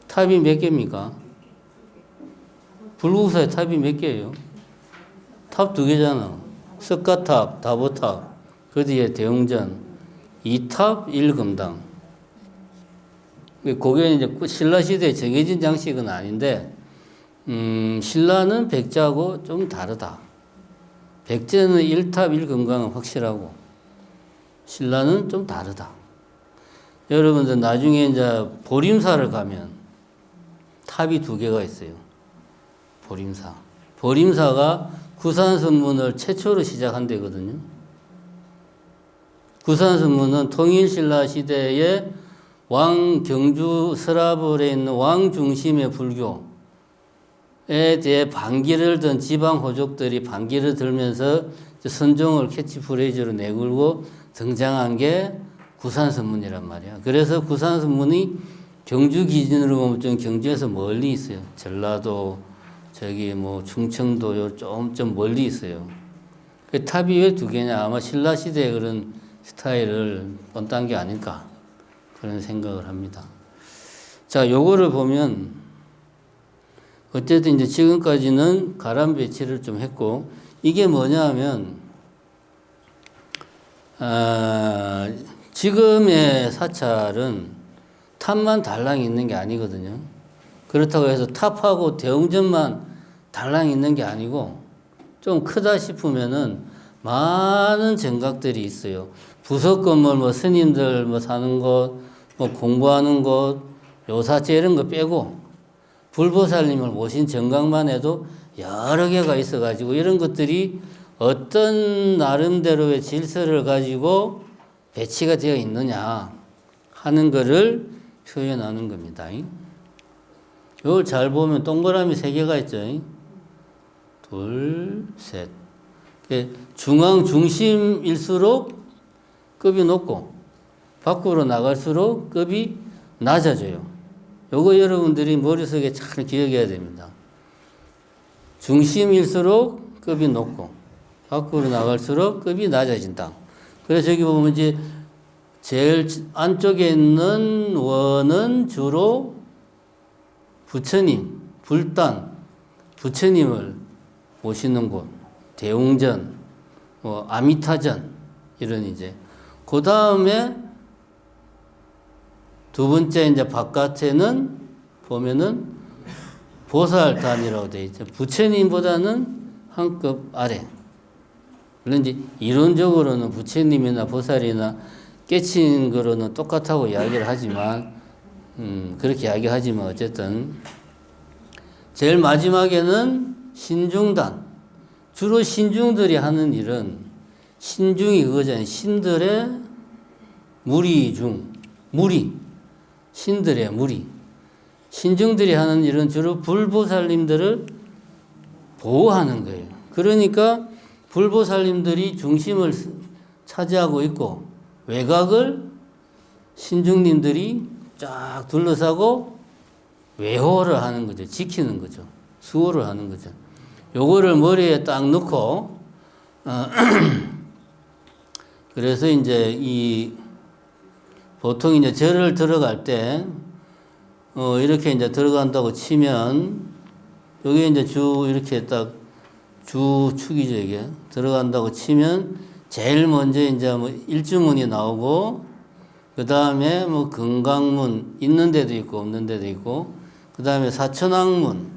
탑이 몇 개입니까? 불국사의 탑이 몇 개예요? 탑 2개잖아. 석가탑, 다보탑. 그 뒤에 대웅전. 2탑 1금당. 그게 이제 신라시대에 정해진 장식은 아닌데 신라는 백제하고 좀 다르다. 백제는 1탑 1금강은 확실하고 신라는 좀 다르다. 여러분들 나중에 이제 보림사를 가면 탑이 2개가 있어요. 보림사. 보림사가 구산선문을 최초로 시작한 데거든요. 구산선문은 통일신라 시대에 왕 경주 서라벌에 있는 왕 중심의 불교 에 대해 반기를 든 지방 호족들이 반기를 들면서 선종을 캐치프레이즈로 내걸고 등장한 게 구산선문이란 말이야. 그래서 구산선문이 경주 기준으로 보면 좀 경주에서 멀리 있어요. 전라도, 저기 뭐 충청도 요 좀 멀리 있어요. 그 탑이 왜 두 개냐? 아마 신라 시대의 그런 스타일을 본딴 게 아닐까 그런 생각을 합니다. 자, 요거를 보면 어쨌든 이제 지금까지는 가람 배치를 좀 했고 이게 뭐냐 하면 지금의 사찰은 탑만 달랑 있는 게 아니거든요. 그렇다고 해서 탑하고 대웅전만 달랑 있는 게 아니고 좀 크다 싶으면은 많은 정각들이 있어요. 부석 건물, 뭐 스님들 뭐 사는 곳, 뭐 공부하는 곳, 요사제 이런 거 빼고 불보살님을 모신 정각만 해도 여러 개가 있어가지고 이런 것들이 어떤 나름대로의 질서를 가지고 배치가 되어 있느냐 하는 것을 표현하는 겁니다. 이걸 잘 보면 동그라미 3개가 있죠. 둘, 셋. 중앙 중심일수록 급이 높고 밖으로 나갈수록 급이 낮아져요. 요거 여러분들이 머릿속에 잘 기억해야 됩니다. 중심일수록 급이 높고 밖으로 나갈수록 급이 낮아진다. 그래서 여기 보면 이제 제일 안쪽에 있는 원은 주로 부처님, 불단, 부처님을 모시는 곳, 대웅전, 뭐 아미타전 이런 이제 그 다음에 두 번째 이제 바깥에는 보면은 보살단이라고 되어 있죠. 부처님보다는 한 급 아래. 물론 이제 이론적으로는 부처님이나 보살이나 깨친 거로는 똑같다고 이야기를 하지만 그렇게 이야기하지만 어쨌든 제일 마지막에는 신중단. 주로 신중들이 하는 일은 신중이 그거잖아요. 신들의 무리 중 무리. 신들의 무리. 신중들이 하는 일은 주로 불보살님들을 보호하는 거예요. 그러니까 불보살님들이 중심을 차지하고 있고 외곽을 신중님들이 쫙 둘러싸고 외호를 하는 거죠. 지키는 거죠. 수호를 하는 거죠. 요거를 머리에 딱 넣고 그래서 이제 이 보통 이제 절을 들어갈 때 이렇게 이제 들어간다고 치면 여기 이제 주 이렇게 딱 주축이죠. 이게 들어간다고 치면 제일 먼저 이제 뭐 일주문이 나오고 그 다음에 뭐 금강문 있는 데도 있고 없는 데도 있고 그 다음에 사천왕문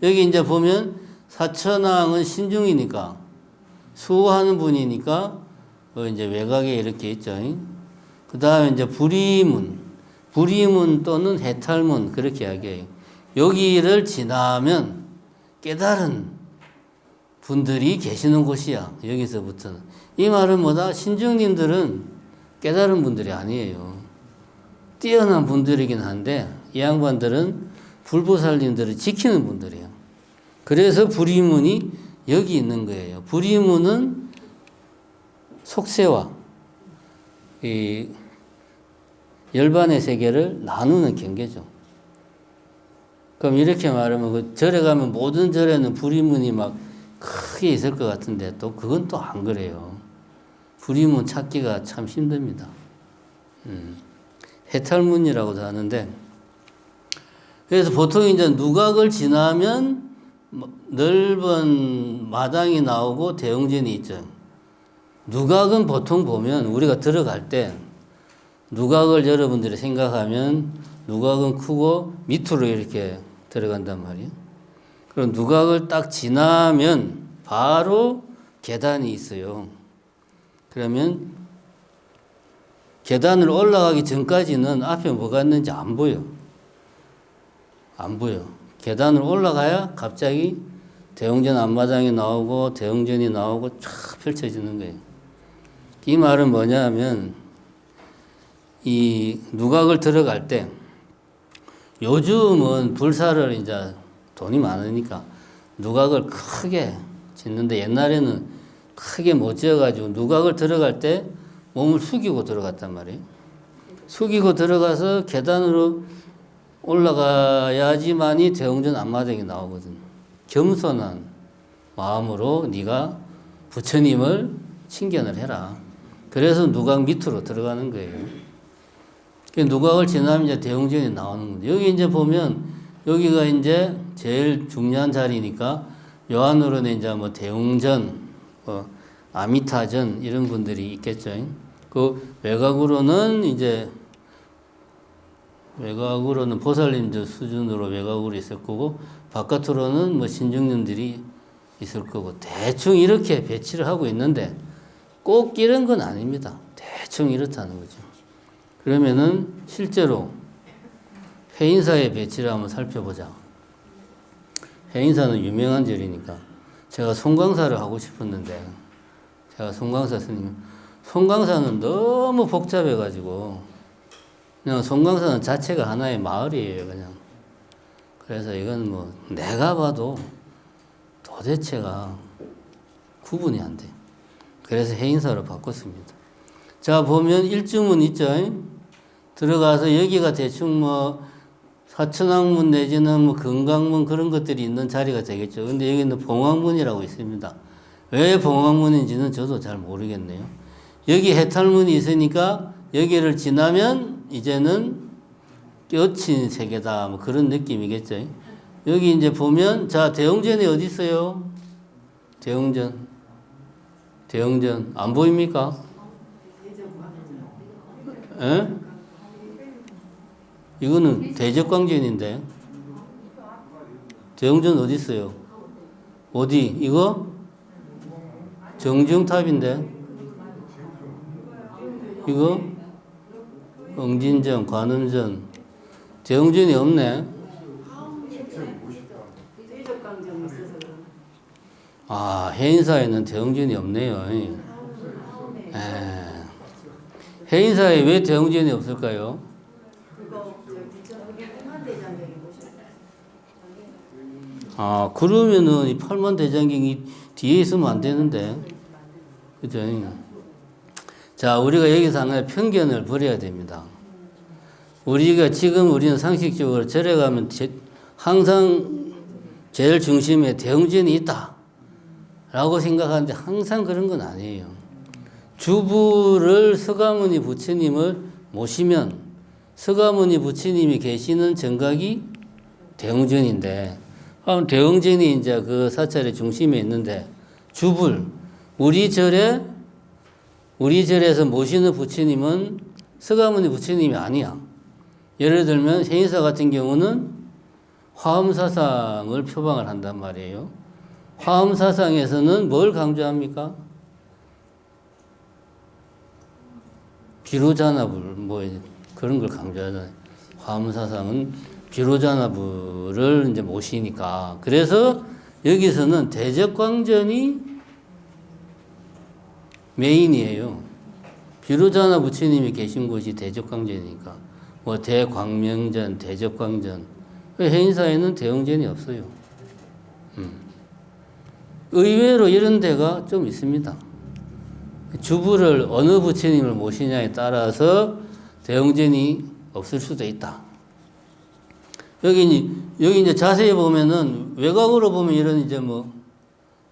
여기 이제 보면 사천왕은 신중이니까 수호하는 분이니까 이제 외곽에 이렇게 있죠. 그 다음에 이제 불의문 또는 해탈문 그렇게 이야기해요. 여기를 지나면 깨달은 분들이 계시는 곳이야. 여기서부터는. 이 말은 뭐다? 신중님들은 깨달은 분들이 아니에요. 뛰어난 분들이긴 한데 이 양반들은 불보살님들을 지키는 분들이에요. 그래서 불의문이 여기 있는 거예요. 불의문은 속세와 이 열반의 세계를 나누는 경계죠. 그럼 이렇게 말하면 그 절에 가면 모든 절에는 불의문이 막 크게 있을 것 같은데 또 그건 또 안 그래요. 불의문 찾기가 참 힘듭니다. 해탈문이라고도 하는데 그래서 보통 이제 누각을 지나면 넓은 마당이 나오고 대웅전이 있죠. 누각은 보통 보면 우리가 들어갈 때 누각을 여러분들이 생각하면 누각은 크고 밑으로 이렇게 들어간단 말이에요. 그럼 누각을 딱 지나면 바로 계단이 있어요. 그러면 계단을 올라가기 전까지는 앞에 뭐가 있는지 안 보여. 안 보여. 계단을 올라가야 갑자기 대웅전 앞마당이 나오고 대웅전이 나오고 쫙 펼쳐지는 거예요. 이 말은 뭐냐 하면 이 누각을 들어갈 때 요즘은 불사를 이제 돈이 많으니까 누각을 크게 짓는데 옛날에는 크게 못 지어가지고 누각을 들어갈 때 몸을 숙이고 들어갔단 말이에요. 숙이고 들어가서 계단으로 올라가야지만이 대웅전 앞마당이 나오거든. 겸손한 마음으로 네가 부처님을 칭견을 해라. 그래서 누각 밑으로 들어가는 거예요. 누각을 지나면 이제 대웅전이 나오는 건데, 여기 이제 보면 여기가 이제 제일 중요한 자리니까 요 안으로는 이제 뭐 대웅전, 아미타전 이런 분들이 있겠죠. 그 외곽으로는 이제 보살님들 수준으로 외곽으로 있을 거고, 바깥으로는 뭐 신중년들이 있을 거고, 대충 이렇게 배치를 하고 있는데 꼭 이런 건 아닙니다. 대충 이렇다는 거죠. 그러면은 실제로 해인사의 배치를 한번 살펴보자. 해인사는 유명한 절이니까 제가 송광사를 하고 싶었는데, 제가 송광사 스님, 송광사는 너무 복잡해가지고 그냥 송광사는 자체가 하나의 마을이에요, 그냥. 그래서 이건 뭐 내가 봐도 도대체가 구분이 안 돼. 그래서 해인사로 바꿨습니다. 자, 보면 일주문 있죠? 들어가서 여기가 대충 뭐 사천왕문 내지는 뭐 건강문 그런 것들이 있는 자리가 되겠죠. 근데 여기는 봉황문이라고 있습니다. 왜 봉황문인지는 저도 잘 모르겠네요. 여기 해탈문이 있으니까 여기를 지나면 이제는 껴친 세계다, 뭐 그런 느낌이겠죠. 여기 이제 보면, 자, 대웅전이 어디 있어요? 대웅전. 안 보입니까? 에? 이거는 대적광전인데. 대웅전 어디 있어요? 어디? 이거? 정중탑인데. 이거? 응진전, 관음전. 대웅전이 없네. 아, 해인사에는 대웅전이 없네요. 해인사에 왜 대웅전이 없을까요? 아, 그러면은 이 팔만대장경이 뒤에 있으면 안 되는데. 그죠? 자, 우리가 여기서 하나의 편견을 버려야 됩니다. 우리는 상식적으로 절에 가면 항상 제일 중심에 대웅전이 있다 라고 생각하는데 항상 그런 건 아니에요. 주부를 서가모니 부처님을 모시면 서가모니 부처님이 계시는 정각이 대웅전인데, 대웅전이 이제 그 사찰의 중심에 있는데, 우리 절에서 모시는 부처님은 서가모니 부처님이 아니야. 예를 들면 해인사 같은 경우는 화엄사상을 표방을 한단 말이에요. 화엄사상에서는 뭘 강조합니까? 비로자나불, 뭐 그런 걸 강조하잖아요. 화엄사상은 비로자나불을 이제 모시니까. 그래서 여기서는 대적광전이 메인이에요. 비로자나 부처님이 계신 곳이 대적광전이니까. 뭐 대광명전, 대적광전. 해인사에는 대웅전이 없어요. 의외로 이런 데가 좀 있습니다. 주부를 어느 부처님을 모시냐에 따라서 대웅전이 없을 수도 있다. 여기 이제 자세히 보면은 외곽으로 보면 이런 이제 뭐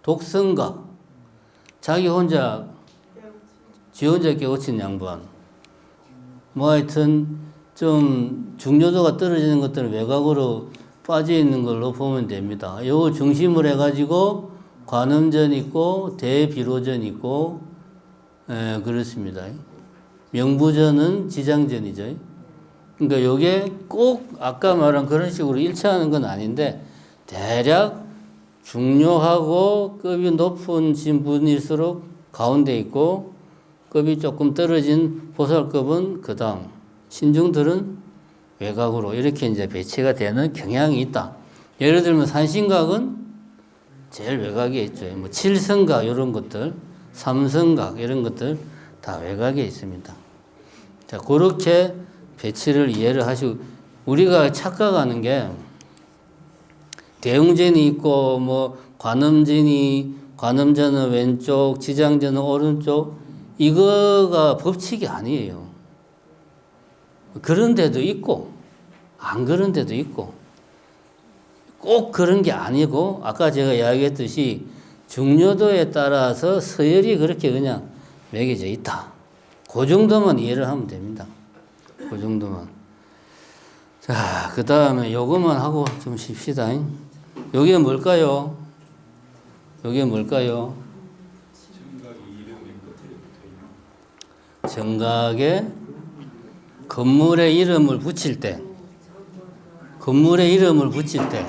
독성각, 자기 혼자 지 혼자 깨우친 양반, 뭐 하여튼 좀 중요도가 떨어지는 것들은 외곽으로 빠져 있는 걸로 보면 됩니다. 이걸 중심으로 해가지고 관음전 있고 대비로전 있고, 그렇습니다. 명부전은 지장전이죠. 그러니까 이게 꼭 아까 말한 그런 식으로 일치하는 건 아닌데, 대략 중요하고 급이 높은 신분일수록 가운데 있고, 급이 조금 떨어진 보살급은 그 다음, 신중들은 외곽으로 이렇게 이제 배치가 되는 경향이 있다. 예를 들면 산신각은 제일 외곽에 있죠. 뭐 칠성각 이런 것들, 삼성각 이런 것들 다 외곽에 있습니다. 자, 그렇게 배치를 이해를 하시고, 우리가 착각하는 게 대웅전이 있고 뭐 관음전은 왼쪽, 지장전은 오른쪽, 이거가 법칙이 아니에요. 그런 데도 있고 안 그런 데도 있고 꼭 그런 게 아니고 아까 제가 이야기했듯이 중요도에 따라서 서열이 그렇게 그냥 매겨져 있다. 그 정도만 이해를 하면 됩니다. 그 정도만. 자, 그 다음에 요것만 하고 좀 쉽시다. 요게 뭘까요? 요게 뭘까요? 정각에 건물의 이름을 붙일 때, 건물의 이름을 붙일 때,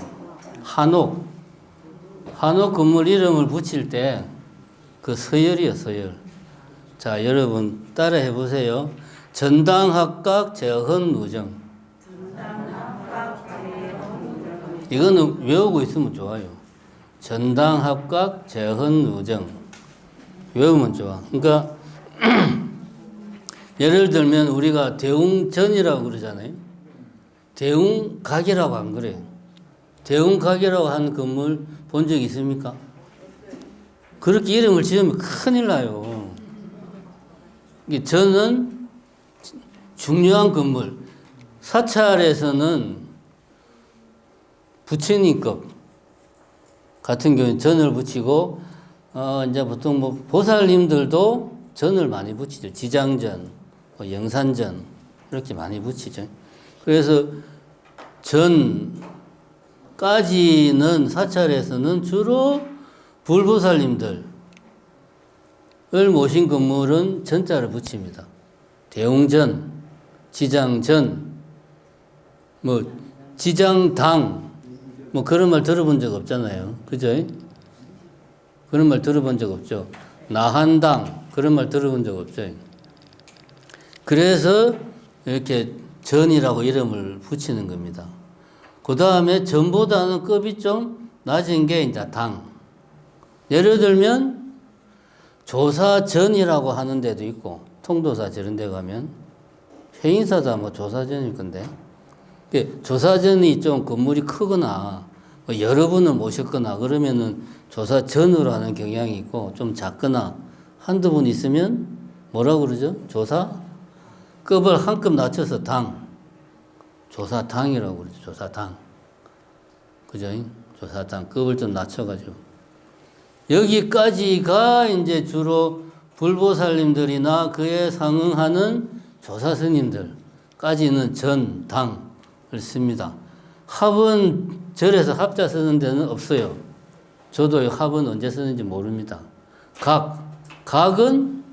한옥 건물 이름을 붙일 때 그 서열이요, 서열. 자, 여러분 따라 해보세요. 전당합각 재헌우정. 이거는 외우고 있으면 좋아요. 전당합각 재헌우정. 외우면 좋아. 그러니까 예를 들면 우리가 대웅전이라고 그러잖아요. 대웅각이라고 안 그래요. 대웅각이라고 하는 건물 본 적 있습니까? 그렇게 이름을 지으면 큰일 나요. 저는 중요한 건물, 사찰에서는 부처님급 같은 경우는 전을 붙이고, 이제 보통 뭐 보살님들도 전을 많이 붙이죠. 지장전, 뭐 영산전, 이렇게 많이 붙이죠. 그래서 전까지는 사찰에서는 주로 불보살님들을 모신 건물은 전자를 붙입니다. 대웅전, 지장전, 뭐 지장당, 뭐 그런 말 들어본 적 없잖아요. 그죠? 그런 말 들어본 적 없죠. 나한당, 그런 말 들어본 적 없죠. 그래서 이렇게 전이라고 이름을 붙이는 겁니다. 그 다음에 전보다는 급이 좀 낮은 게 이제 당. 예를 들면 조사전이라고 하는 데도 있고, 통도사 저런 데 가면 해인사다 뭐 조사전일 건데, 조사전이 좀 건물이 크거나 뭐 여러 분을 모셨거나 그러면은 조사전으로 하는 경향이 있고, 좀 작거나 한두 분 있으면 뭐라고 그러죠? 조사급을 한 급 낮춰서 당, 조사당이라고 그러죠. 조사당. 그죠? 조사당 급을 좀 낮춰가지고. 여기까지가 이제 주로 불보살님들이나 그에 상응하는 조사스님들까지는 전, 당을 씁니다. 합은 절에서 합자 쓰는 데는 없어요. 저도 합은 언제 쓰는지 모릅니다. 각은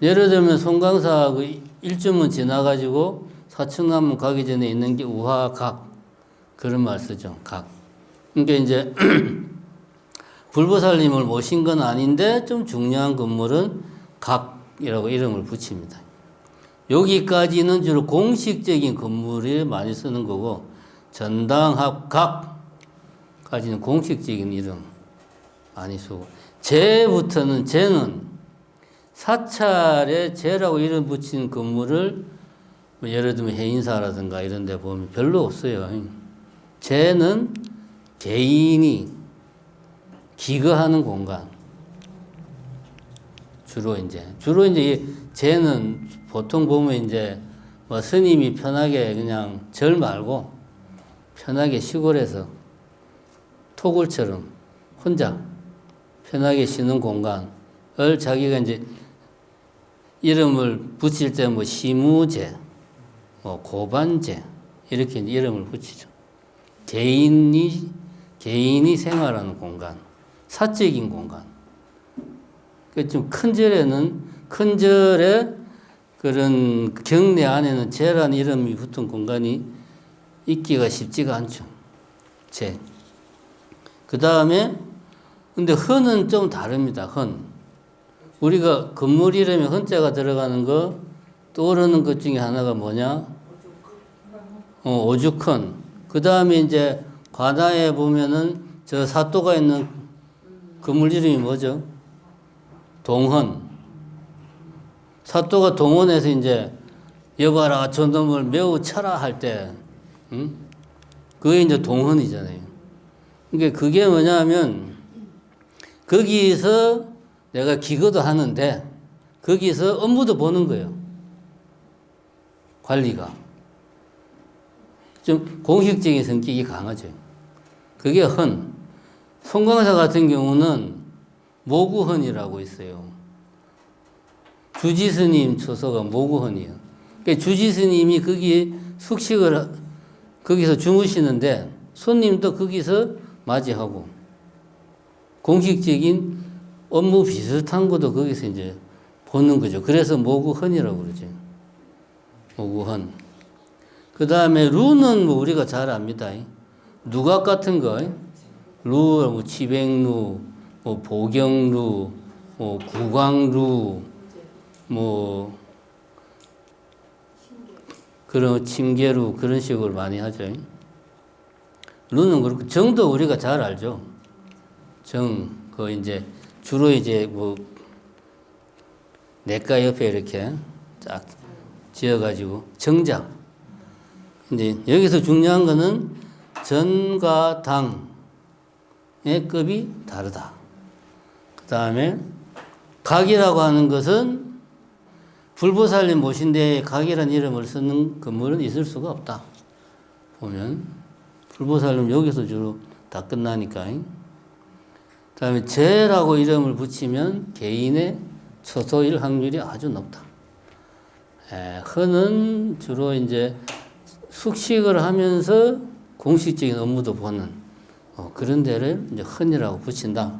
예를 들면 송강사 그 일주문 지나가지고 사층남문 가기 전에 있는 게 우화각, 그런 말 쓰죠. 각. 그러니까 이제 불보살님을 모신 건 아닌데 좀 중요한 건물은 각이라고 이름을 붙입니다. 여기까지는 주로 공식적인 건물에 많이 쓰는 거고, 전당합각까지는 공식적인 이름 많이 쓰고, 제는 사찰에 제라고 이름 붙인 건물을 뭐 예를 들면 해인사라든가 이런 데 보면 별로 없어요. 제는 개인이 기거하는 공간. 주로 이제 제는 보통 보면 이제 뭐 스님이 편하게 그냥 절 말고 편하게 시골에서 토굴처럼 혼자 편하게 쉬는 공간을 자기가 이제 이름을 붙일 때 뭐 시무제, 뭐 고반제 이렇게 이름을 붙이죠. 개인이 생활하는 공간, 사적인 공간. 좀 큰 절에 그런 경내 안에는 제라는 이름이 붙은 공간이 있기가 쉽지가 않죠. 제. 그 다음에 근데 헌은 좀 다릅니다. 헌. 우리가 건물 이름에 헌자가 들어가는 거 떠오르는 것 중에 하나가 뭐냐? 오죽헌. 그 다음에 이제 관아에 보면은 저 사또가 있는 건물 이름이 뭐죠? 동헌. 사또가 동원해서 이제 여봐라 저놈을 매우 쳐라 할 때, 그게 이제 동헌이잖아요. 그러니까 그게 뭐냐면 거기서 내가 기거도 하는데 거기서 업무도 보는 거예요. 관리가. 좀 공식적인 성격이 강하죠. 그게 헌. 송광사 같은 경우는 모구헌이라고 있어요. 주지스님 처소가 모구헌이에요. 그러니까 주지스님이 거기에 숙식을 거기서 주무시는데 손님도 거기서 맞이하고 공식적인 업무 비슷한 것도 거기서 이제 보는 거죠. 그래서 모구헌이라고 그러죠. 모구헌. 그 다음에 루는 뭐 우리가 잘 압니다. 누각 같은 거, 루, 뭐 치백루, 뭐 보경루, 뭐 구광루, 뭐 그런 침계루 그런 식으로 많이 하죠. 루는 그렇고 정도 우리가 잘 알죠. 정, 그 이제 주로 이제 뭐 냇가 옆에 이렇게 쫙 지어가지고 정작. 이제 여기서 중요한 거는 전과 당의 급이 다르다. 그 다음에 각이라고 하는 것은 불보살님 모신 데에 각이라는 이름을 쓰는 건물은 있을 수가 없다. 보면 불보살님 여기서 주로 다 끝나니까. 그 다음에 제라고 이름을 붙이면 개인의 처소일 확률이 아주 높다. 헌은 주로 이제 숙식을 하면서 공식적인 업무도 보는 그런 데를 이제 헌이라고 붙인다.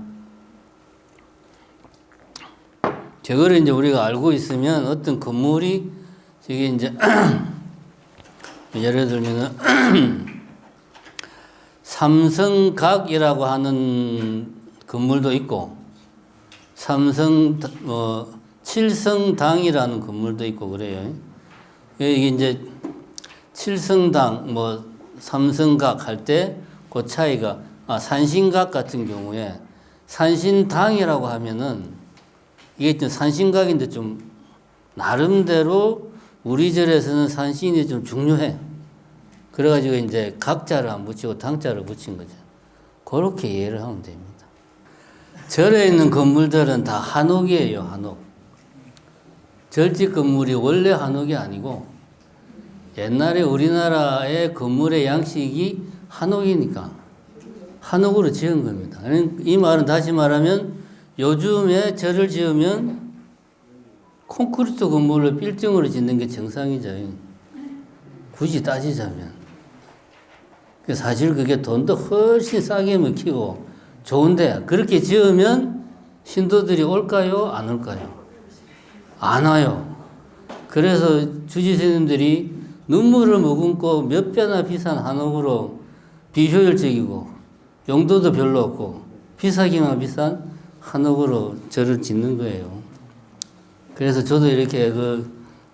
저거를 이제 우리가 알고 있으면 어떤 건물이 저게 이제 예를 들면은 삼성각이라고 하는 건물도 있고 칠성당이라는 건물도 있고 그래요. 이게 이제 칠성당 뭐 삼성각 할 때 그 차이가 산신각 같은 경우에 산신당이라고 하면은 이게 좀 산신각인데 좀 나름대로 우리 절에서는 산신이 좀 중요해. 그래가지고 이제 각자를 안 붙이고 당자를 붙인 거죠. 그렇게 이해를 하면 됩니다. 절에 있는 건물들은 다 한옥이에요, 한옥. 절집 건물이 원래 한옥이 아니고 옛날에 우리나라의 건물의 양식이 한옥이니까 한옥으로 지은 겁니다. 이 말은 다시 말하면 요즘에 절을 지으면 콘크리트 건물을 빌딩으로 짓는 게 정상이죠. 굳이 따지자면. 사실 그게 돈도 훨씬 싸게 먹히고 좋은데 그렇게 지으면 신도들이 올까요? 안 올까요? 안 와요. 그래서 주지스님들이 눈물을 머금고 몇 배나 비싼 한옥으로 비효율적이고 용도도 별로 없고 비싸기만 비싼 한옥으로 절을 짓는 거예요. 그래서 저도 이렇게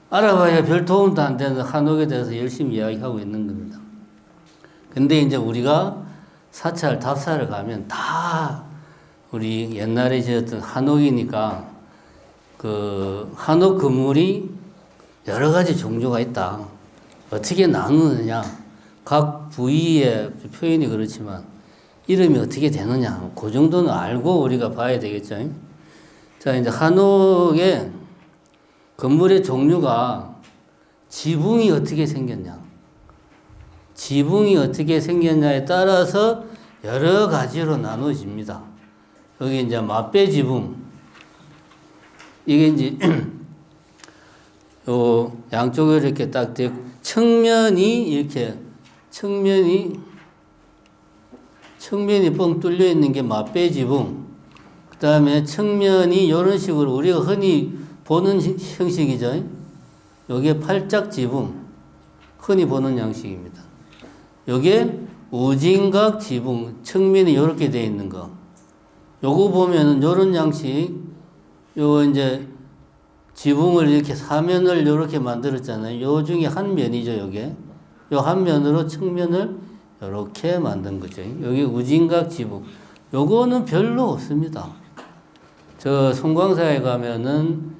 알아봐야 별 도움도 안 되는 한옥에 대해서 열심히 이야기하고 있는 겁니다. 근데 이제 우리가 사찰, 답사를 가면 다 우리 옛날에 지었던 한옥이니까 그 한옥 건물이 여러 가지 종류가 있다. 어떻게 나누느냐. 각 부위의 표현이 그렇지만 이름이 어떻게 되느냐. 그 정도는 알고 우리가 봐야 되겠죠. 자, 이제 한옥의 건물의 종류가 지붕이 어떻게 생겼냐. 지붕이 어떻게 생겼냐에 따라서 여러 가지로 나눠집니다. 여기 이제 맞배 지붕. 이게 이제 요 양쪽에 이렇게 딱 되고 측면이 이렇게 측면이 뻥 뚫려 있는 게 맞배 지붕. 그 다음에 측면이 이런 식으로 우리가 흔히 보는 형식이죠. 요게 팔짝 지붕. 흔히 보는 양식입니다. 요게 우진각 지붕. 측면이 이렇게 되어 있는 거. 요거 보면은 요런 양식. 요 이제 지붕을 이렇게 사면을 이렇게 만들었잖아요. 요 중에 한 면이죠, 요게. 요 한 면으로 측면을 이렇게 만든 거죠. 여기 우진각 지붕. 요거는 별로 없습니다. 저 송광사에 가면은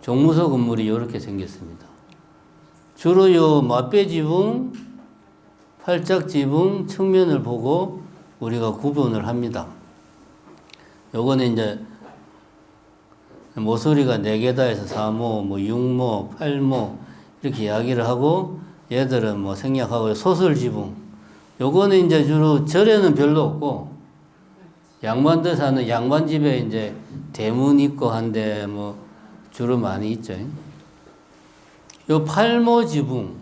종무소 건물이 이렇게 생겼습니다. 주로 요 맞배 지붕, 팔짝 지붕, 측면을 보고 우리가 구분을 합니다. 요거는 이제 모서리가 4개다 해서 4모, 뭐 6모, 8모 이렇게 이야기를 하고 얘들은 뭐 생략하고 소설 지붕. 요거는 이제 주로 절에는 별로 없고 양반들 사는 양반집에 이제 대문 있고 한데 뭐 주로 많이 있죠. 요 팔모 지붕.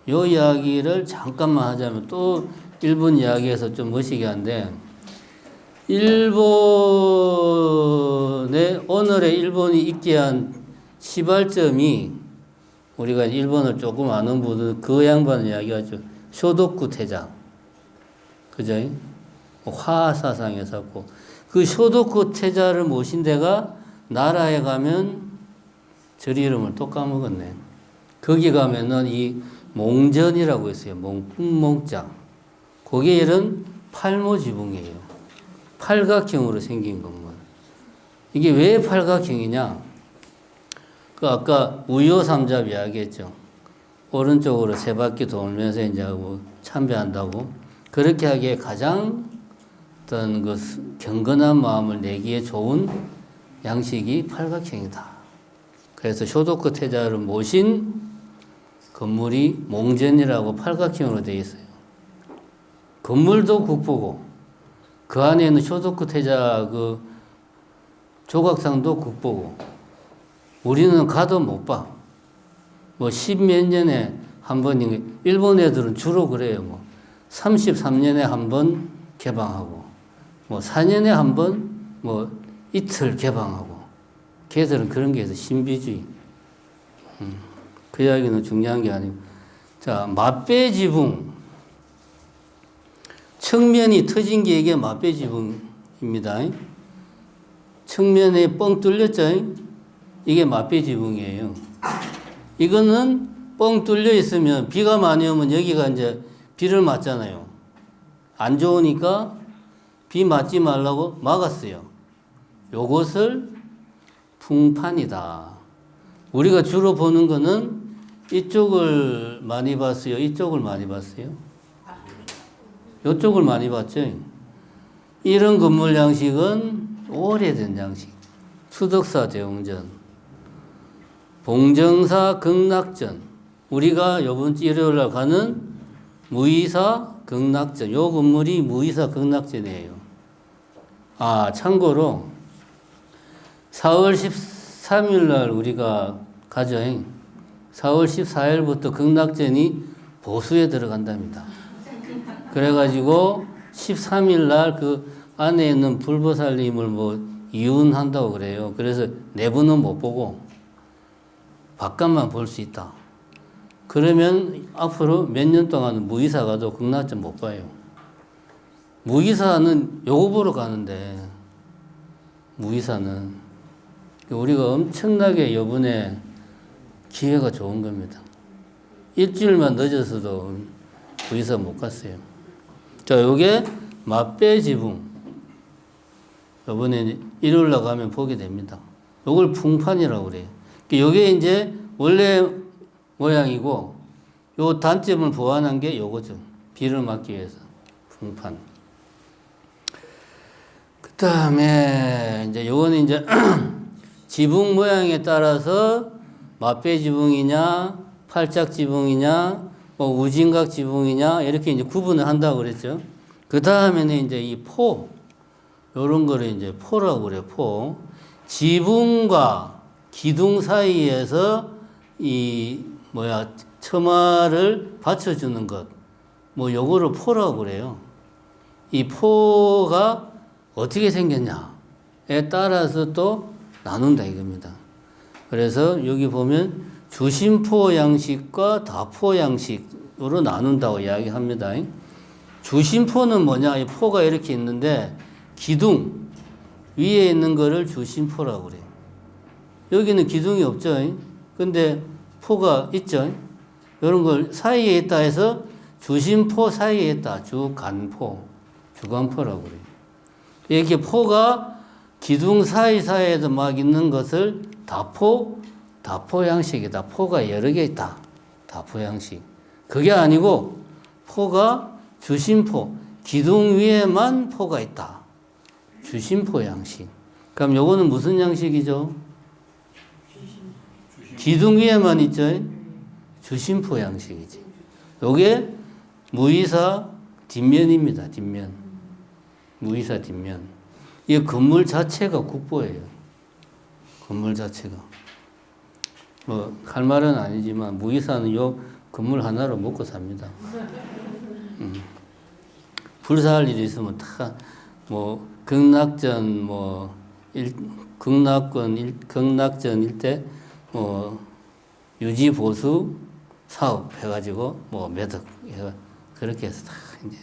요 이야기를 잠깐만 하자면 또 일본 이야기에서 좀 멋있게 한데 오늘의 일본이 있게 한 시발점이 우리가 일본을 조금 아는 분들 그 양반을 이야기하죠. 쇼도쿠 태자. 그죠? 화하 사상에 샀고 그 쇼도쿠 태자를 모신 데가 나라에 가면 절 이름을 또 까먹었네. 거기 가면은 이 몽전이라고 있어요. 몽자. 거기에 이런 팔모 지붕이에요. 팔각형으로 생긴 건물. 이게 왜 팔각형이냐? 그 아까 우요삼잡 이야기했죠. 오른쪽으로 세 바퀴 돌면서 이제 하고 참배한다고. 그렇게 하기에 가장 어떤 그 경건한 마음을 내기에 좋은 양식이 팔각형이다. 그래서 쇼도쿠 태자를 모신 건물이 몽전이라고 팔각형으로 되어 있어요. 건물도 국보고 그 안에 있는 쇼도쿠 태자 그 조각상도 국보고 우리는 가도 못 봐. 뭐 십몇 년에 한 번, 일본 애들은 주로 그래요. 뭐 33년에 한 번 개방하고 뭐 4년에 한 번 뭐 이틀 개방하고 걔들은 그런 게 있어. 신비주의. 그 이야기는 중요한 게 아니고. 자, 맛배 지붕. 측면이 터진 게 이게 맛배 지붕입니다. 측면에 뻥 뚫렸죠? 이게 맛배 지붕이에요. 이거는 뻥 뚫려 있으면 비가 많이 오면 여기가 이제 비를 맞잖아요. 안 좋으니까 비 맞지 말라고 막았어요. 요것을 풍판이다. 우리가 주로 보는 거는 이쪽을 많이 봤어요. 이쪽을 많이 봤어요. 이쪽을 많이 봤죠. 이런 건물 양식은 오래된 양식. 수덕사 대웅전, 봉정사 극락전. 우리가 이번 주 일요일 날 가는 무이사 극락전. 요 건물이 무이사 극락전이에요. 아, 참고로 4월 13일 날 우리가 가죠. 4월 14일부터 극락전이 보수에 들어간답니다. 그래가지고 13일 날 그 안에 있는 불보살님을 뭐 이혼한다고 그래요. 그래서 내부는 못 보고 바깥만 볼 수 있다. 그러면 앞으로 몇 년 동안 무이사 가도 극락전 못 봐요. 무이사는 요거 보러 가는데 무이사는 우리가 엄청나게 이번에 기회가 좋은 겁니다. 일주일만 늦어서도 무이사 못 갔어요. 자, 요게 맛배 지붕. 이번에 일요일 날 가면 보게 됩니다. 요걸 풍판이라고 그래요. 요게 이제 원래 모양이고 요 단점을 보완한 게 요거죠. 비를 막기 위해서. 풍판. 그 다음에 이제 요거는 이제 지붕 모양에 따라서 맛배 지붕이냐, 팔짝 지붕이냐, 뭐 우진각 지붕이냐 이렇게 이제 구분을 한다고 그랬죠. 그 다음에는 이제 이 포, 요런 거를 이제 포라고 그래요. 포. 지붕과 기둥 사이에서 이 처마를 받쳐주는 것, 뭐 요거를 포라고 그래요. 이 포가 어떻게 생겼냐에 따라서 또 나눈다 이겁니다. 그래서 여기 보면 주심포 양식과 다포 양식으로 나눈다고 이야기합니다. 주심포는 뭐냐? 이 포가 이렇게 있는데 기둥 위에 있는 거를 주심포라고 그래요. 여기는 기둥이 없죠. 근데 포가 있죠. 이런 걸 사이에 있다 해서 주심포 사이에 있다. 주간포, 주간포라고 그래요. 이렇게 포가 기둥 사이사이에도 막 있는 것을 다포 양식이다. 포가 여러 개 있다. 다포 양식. 그게 아니고 포가 주심포, 기둥 위에만 포가 있다. 주심포 양식. 그럼 요거는 무슨 양식이죠? 기둥 위에만 있죠. 주심포 양식이지. 요게 무이사 뒷면입니다. 뒷면. 무이사 뒷면. 이 건물 자체가 국보예요. 건물 자체가. 뭐 할 말은 아니지만 무이사는 요 건물 하나로 먹고 삽니다. 불사할 일이 있으면 다 뭐 극락전 뭐 극락전 일대 뭐 유지 보수 사업 해가지고 뭐 매덕 그렇게 해서 다 이제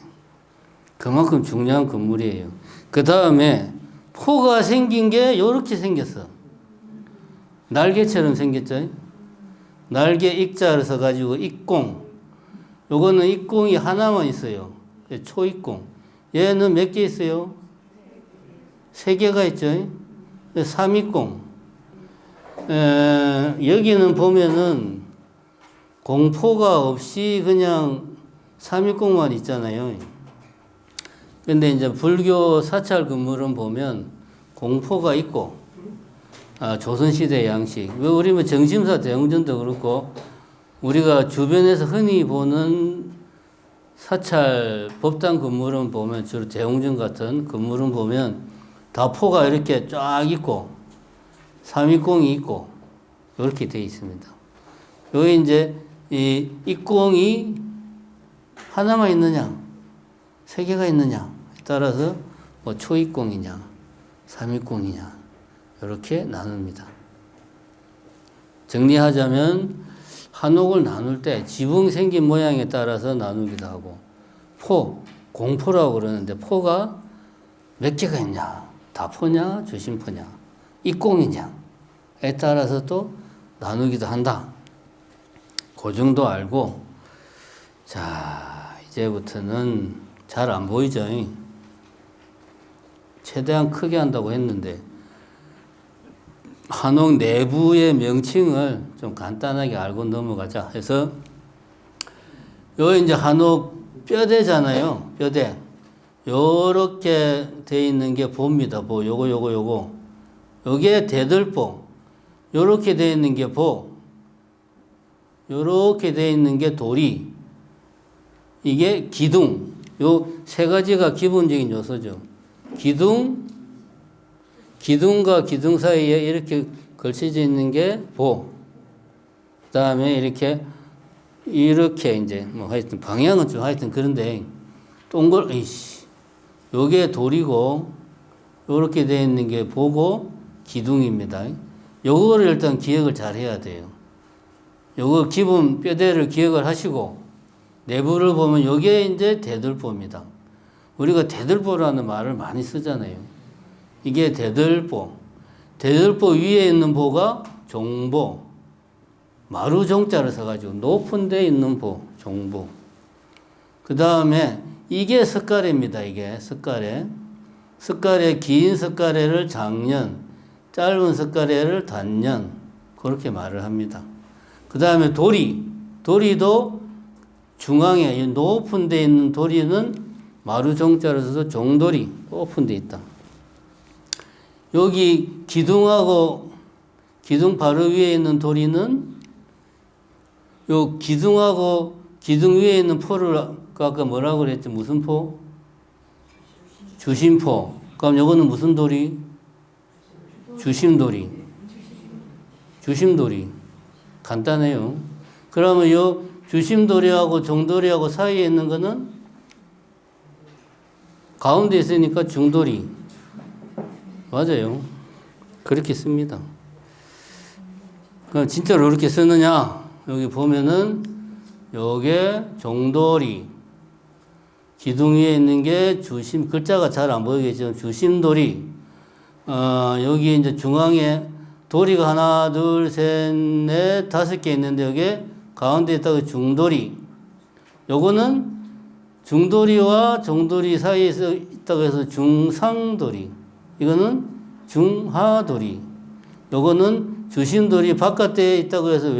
그만큼 중요한 건물이에요. 그 다음에 포가 생긴 게 요렇게 생겼어. 날개처럼 생겼죠. 날개 익자를 써가지고 익공. 요거는 익공이 하나만 있어요. 초익공. 얘는 몇 개 있어요? 3개가 있죠. 삼익공. 여기는 보면은 공포가 없이 그냥 삼익공만 있잖아요. 근데 이제 불교 사찰 건물은 보면 공포가 있고, 조선시대 양식. 왜 우리 뭐 정심사 대웅전도 그렇고, 우리가 주변에서 흔히 보는 사찰 법당 건물은 보면 주로 대웅전 같은 건물은 보면 다 포가 이렇게 쫙 있고, 삼익공이 있고, 이렇게 되어 있습니다. 여기 이제 이 익공이 하나만 있느냐, 3개가 있느냐에 따라서 뭐 초익공이냐, 삼익공이냐, 이렇게 나눕니다. 정리하자면 한옥을 나눌 때 지붕 생긴 모양에 따라서 나누기도 하고, 공포라고 그러는데 포가 몇 개가 있냐, 다포냐, 주심포냐, 익공이냐에 따라서 또 나누기도 한다. 그 정도 알고, 자, 이제부터는 잘 안 보이죠? 최대한 크게 한다고 했는데, 한옥 내부의 명칭을 좀 간단하게 알고 넘어가자 해서, 요 이제 한옥 뼈대잖아요. 뼈대. 요렇게 돼 있는 게 보입니다. 보. 요거. 요게 대들보. 요렇게 돼 있는 게 보. 요렇게 돼 있는 게 도리. 이게 기둥. 요 3가지가 기본적인 요소죠. 기둥과 기둥 사이에 이렇게 걸쳐져 있는 게 보. 그 다음에 이렇게 이제 뭐 하여튼 방향은 좀 하여튼 그런데 요게 돌이고 요렇게 되어 있는 게 보고 기둥입니다. 요거를 일단 기억을 잘 해야 돼요. 요거 기본 뼈대를 기억을 하시고 내부를 보면 요게 이제 대들보입니다. 우리가 대들보라는 말을 많이 쓰잖아요. 이게 대들보. 대들보 위에 있는 보가 종보. 마루종자를 써가지고 높은 데 있는 보, 종보. 그 다음에 이게 석가래입니다. 이게 석가래. 석가래, 긴 석가래를 장년, 짧은 석가래를 단년. 그렇게 말을 합니다. 그 다음에 도리도 중앙에 높은 데 있는 도리는 마루종자를 써서 종도리, 높은 데 있다. 여기 기둥 바로 위에 있는 도리는 요 기둥하고 기둥 위에 있는 포를 아까 뭐라고 그랬지? 무슨 포? 주심포. 그럼 요거는 무슨 도리? 주심도리. 간단해요. 그러면 요 주심도리하고 종도리하고 사이에 있는 거는 가운데 있으니까 중도리. 맞아요. 그렇게 씁니다. 그럼 진짜로 이렇게 쓰느냐? 여기 보면은 요게 종도리. 기둥 위에 있는 게 주심, 글자가 잘 안 보이겠지만 주심도리. 여기 이제 중앙에 도리가 하나, 둘, 셋, 넷, 5개 있는데 여기 가운데 있다가 중도리. 요거는 중도리와 종도리 사이에서 있다고 해서 중상도리. 이거는 중하도리. 요거는 주심도리 바깥에 있다고 해서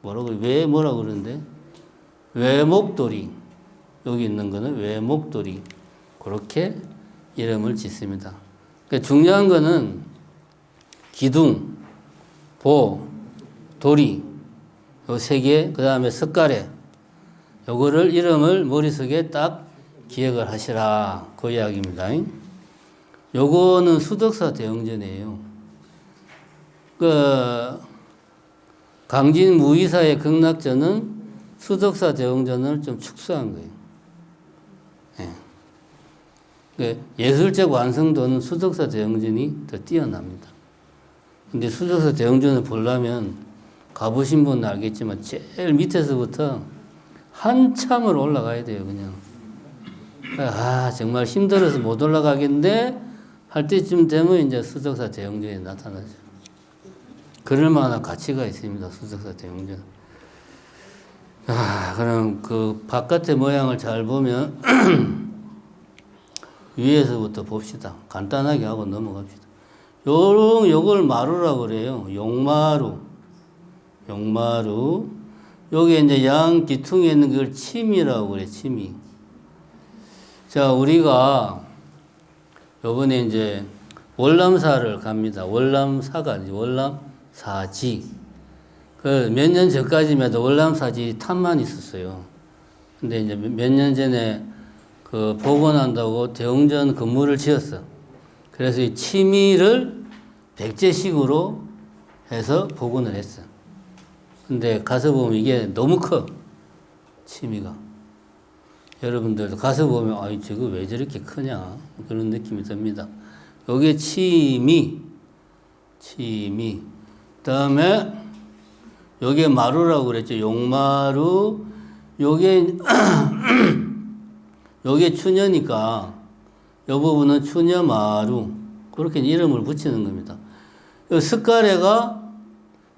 뭐라고 그러는데? 외목도리. 여기 있는 거는 외목도리. 그렇게 이름을 짓습니다. 그러니까 중요한 거는 기둥, 보, 도리, 요 세 개, 그 다음에 석가래. 요거를 이름을 머릿속에 딱 기억을 하시라. 그 이야기입니다. 요거는 수덕사 대형전이에요. 강진 무이사의 극락전은 수덕사 대형전을 좀 축소한 거예요. 예술적 완성도는 수덕사 대형전이 더 뛰어납니다. 근데 수덕사 대형전을 보려면 가보신 분은 알겠지만 제일 밑에서부터 한참을 올라가야 돼요, 그냥. 정말 힘들어서 못 올라가겠는데 할 때쯤 되면 이제 수덕사 대형전이 나타나죠. 그럴 만한 가치가 있습니다, 수덕사 대형전. 그럼 그 바깥의 모양을 잘 보면 위에서부터 봅시다. 간단하게 하고 넘어갑시다. 요걸 마루라고 그래요. 용마루. 요게 이제 양 기퉁에 있는 걸 침이라고 그래, 침이. 자, 우리가 요번에 이제 월남사를 갑니다. 월남사가 아니지, 월남사지. 몇 년 전까지만 해도 월남사지 탑만 있었어요. 근데 이제 몇 년 전에 복원한다고 대웅전 건물을 지었어. 그래서 이 침이를 백제식으로 해서 복원을 했어. 근데 가서 보면 이게 너무 커. 침이가. 여러분들도 가서 보면, 저거 왜 저렇게 크냐. 그런 느낌이 듭니다. 요게 침이. 그 다음에 요게 마루라고 그랬죠. 용마루. 요게 추녀니까 요 부분은 추녀마루. 그렇게 이름을 붙이는 겁니다. 요 석가래가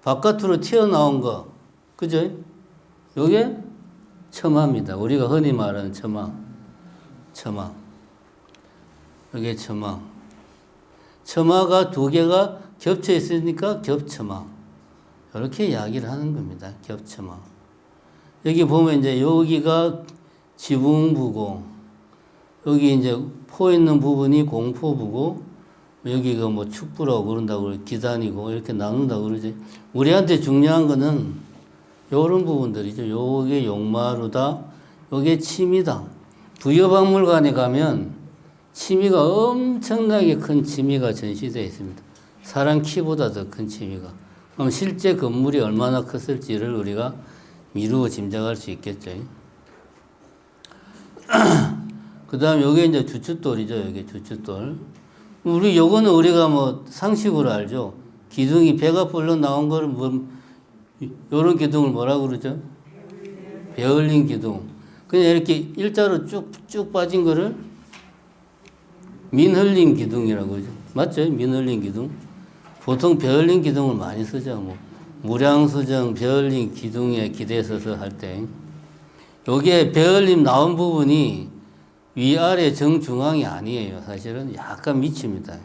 바깥으로 튀어나온 거. 그죠? 요게 처마입니다. 우리가 흔히 말하는 처마. 요게 처마. 처마가 두 개가 겹쳐 있으니까 겹처마. 이렇게 이야기를 하는 겁니다. 겹처마. 여기 보면 이제 여기가 지붕부고, 여기 이제 포 있는 부분이 공포부고, 여기가 뭐 축부라고 그런다고 기단이고 이렇게 나눈다고 그러지. 우리한테 중요한 거는 요런 부분들이죠. 요게 용마루다. 요게 침이다. 부여박물관에 가면 침이가 엄청나게 큰 침이가 전시되어 있습니다. 사람 키보다 더 큰 침이가. 그럼 실제 건물이 얼마나 컸을지를 우리가 미루어 짐작할 수 있겠죠. 그 다음 요게 이제 주춧돌이죠. 요게 주춧돌. 요거는 우리가 뭐 상식으로 알죠. 기둥이 배가 불러 나온 거를 요런 기둥을 뭐라고 그러죠? 베을린 기둥. 그냥 이렇게 일자로 쭉쭉 빠진 거를 민흘린 기둥이라고 그러죠. 맞죠? 민흘린 기둥. 보통 베을린 기둥을 많이 쓰죠. 뭐 무량수정 베을린 기둥에 기대서서 할 때. 요게 베을림 나온 부분이 위아래 정중앙이 아니에요. 사실은 약간 밑입니다.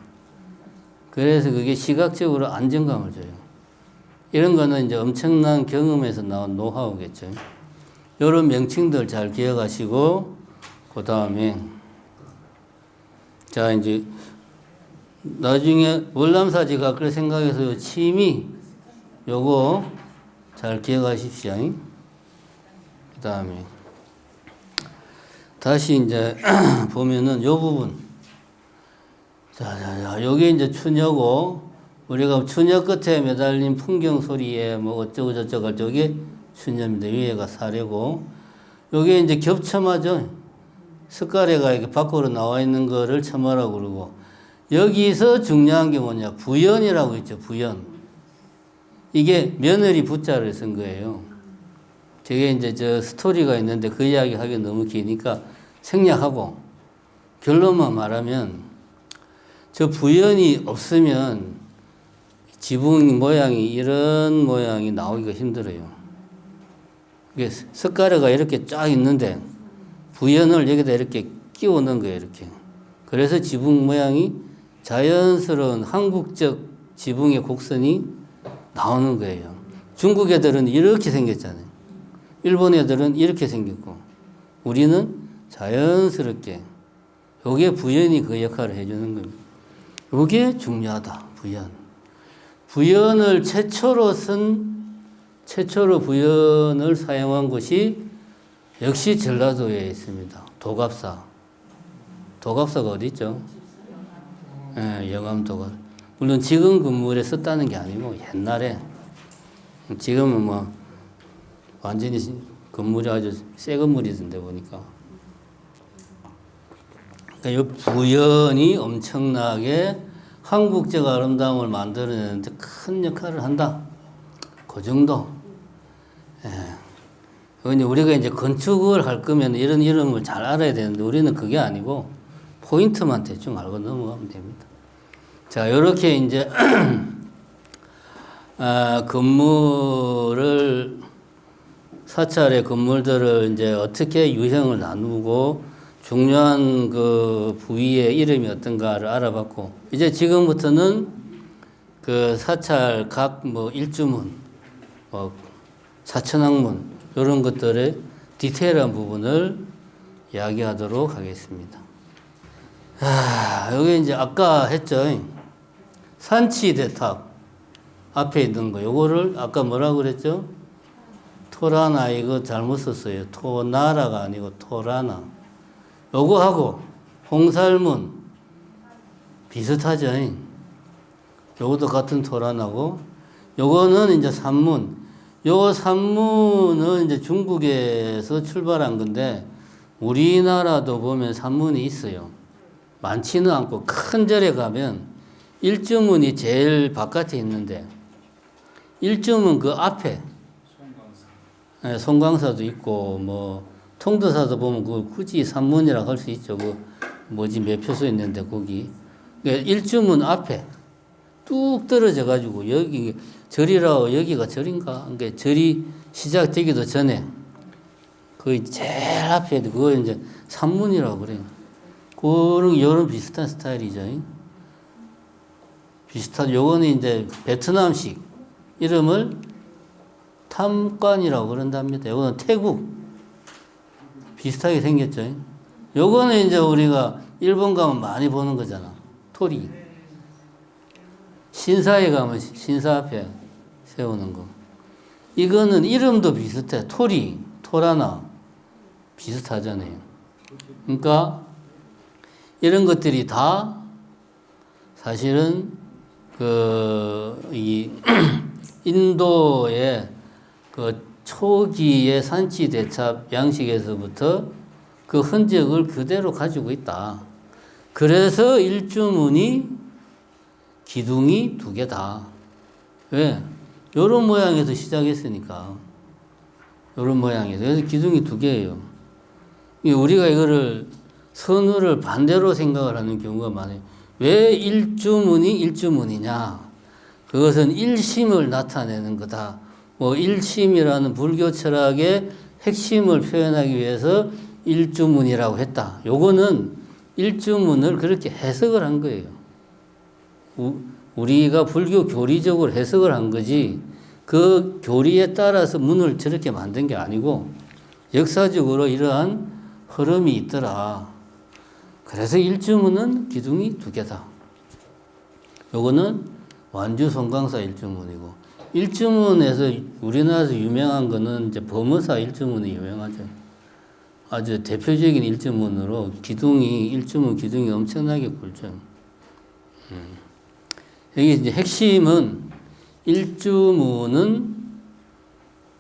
그래서 그게 시각적으로 안정감을 줘요. 이런 거는 이제 엄청난 경험에서 나온 노하우겠죠. 이런 명칭들 잘 기억하시고, 그 다음에, 자, 이제, 나중에 월남사지가 그걸 생각해서 침이 요거 잘 기억하십시오. 그 다음에, 다시 이제 보면은 요 부분. 자, 요게 이제 추녀고, 우리가 추녀 끝에 매달린 풍경 소리에 뭐 어쩌고저쩌고 할 때 요게 추녀입니다. 위에가 사례고, 요게 이제 겹처마죠. 석가래가 이렇게 밖으로 나와 있는 거를 처마라고 그러고, 여기서 중요한 게 뭐냐. 부연이라고 있죠. 부연. 이게 며느리 부자를 쓴 거예요. 저게 이제 저 스토리가 있는데 그 이야기 하기 너무 기니까 생략하고 결론만 말하면 저 부연이 없으면 지붕 모양이 이런 모양이 나오기가 힘들어요. 이게 석가래가 이렇게 쫙 있는데 부연을 여기다 이렇게 끼워 넣은 거예요. 이렇게. 그래서 지붕 모양이 자연스러운 한국적 지붕의 곡선이 나오는 거예요. 중국 애들은 이렇게 생겼잖아요. 일본 애들은 이렇게 생겼고 우리는 자연스럽게 요게 부연이 그 역할을 해주는 겁니다. 요게 중요하다. 부연. 부연을 최초로 쓴 최초로 부연을 사용한 곳이 역시 전라도에 있습니다. 도갑사. 도갑사가 어디 있죠? 예, 영암도가. 물론 지금 건물에 썼다는 게 아니고 옛날에. 지금은 뭐 완전히 건물이 아주 새 건물이던데 보니까. 그러니까 이 부연이 엄청나게 한국적 아름다움을 만들어내는데 큰 역할을 한다. 그 정도. 예. 근데 우리가 이제 건축을 할 거면 이런 이름을 잘 알아야 되는데 우리는 그게 아니고 포인트만 대충 알고 넘어가면 됩니다. 자, 이렇게 이제 건물을 사찰의 건물들을 이제 어떻게 유형을 나누고 중요한 그 부위의 이름이 어떤가를 알아봤고 이제 지금부터는 그 사찰 각 뭐 일주문, 뭐 사천왕문 이런 것들의 디테일한 부분을 이야기하도록 하겠습니다. 여기 이제 아까 했죠. 산치대탑 앞에 있는 거 요거를 아까 뭐라고 그랬죠? 토라나 이거 잘못 썼어요. 토나라가 아니고 토라나. 요거하고 홍살문 비슷하죠. 요것도 같은 토라나고 요거는 이제 산문. 요 산문은 이제 중국에서 출발한 건데 우리나라도 보면 산문이 있어요. 많지는 않고 큰 절에 가면 일주문이 제일 바깥에 있는데 일주문 그 앞에 예, 송광사도 있고 뭐 통도사도 보면 그 굳이 산문이라고 할 수 있죠. 그 뭐지 매표소 있는데 거기 그러니까 일주문 앞에 뚝 떨어져 가지고 여기 절이라고 여기가 절인가? 그러니까 절이 시작되기도 전에 거의 제일 앞에 그거 이제 산문이라고 그래요. 그런 이런 비슷한 스타일이죠. 비슷한 요거는 이제 베트남식 이름을 탐관이라고 그런답니다. 요거는 태국 비슷하게 생겼죠. 요거는 이제 우리가 일본 가면 많이 보는 거잖아. 토리. 신사에 가면 신사 앞에 세우는 거. 이거는 이름도 비슷해. 토리, 토라나 비슷하잖아요. 그러니까 이런 것들이 다 사실은 이 인도의 그 초기의 산치 대첩 양식에서부터 그 흔적을 그대로 가지고 있다. 그래서 일주문이 기둥이 두 개다. 왜? 요런 모양에서 시작했으니까. 요런 모양에서. 그래서 기둥이 두 개예요. 우리가 이거를 선우를 반대로 생각을 하는 경우가 많아요. 왜 일주문이 일주문이냐? 그것은 일심을 나타내는 거다. 뭐 일심이라는 불교 철학의 핵심을 표현하기 위해서 일주문이라고 했다. 요거는 일주문을 그렇게 해석을 한 거예요. 우리가 불교 교리적으로 해석을 한 거지 그 교리에 따라서 문을 저렇게 만든 게 아니고 역사적으로 이러한 흐름이 있더라. 그래서 일주문은 기둥이 두 개다. 요거는 완주 송광사 일주문이고 일주문에서 우리나라에서 유명한 거는 이제 범어사 일주문이 유명하죠. 아주 대표적인 일주문으로 일주문 기둥이 엄청나게 굵죠. 여기 이제 핵심은 일주문은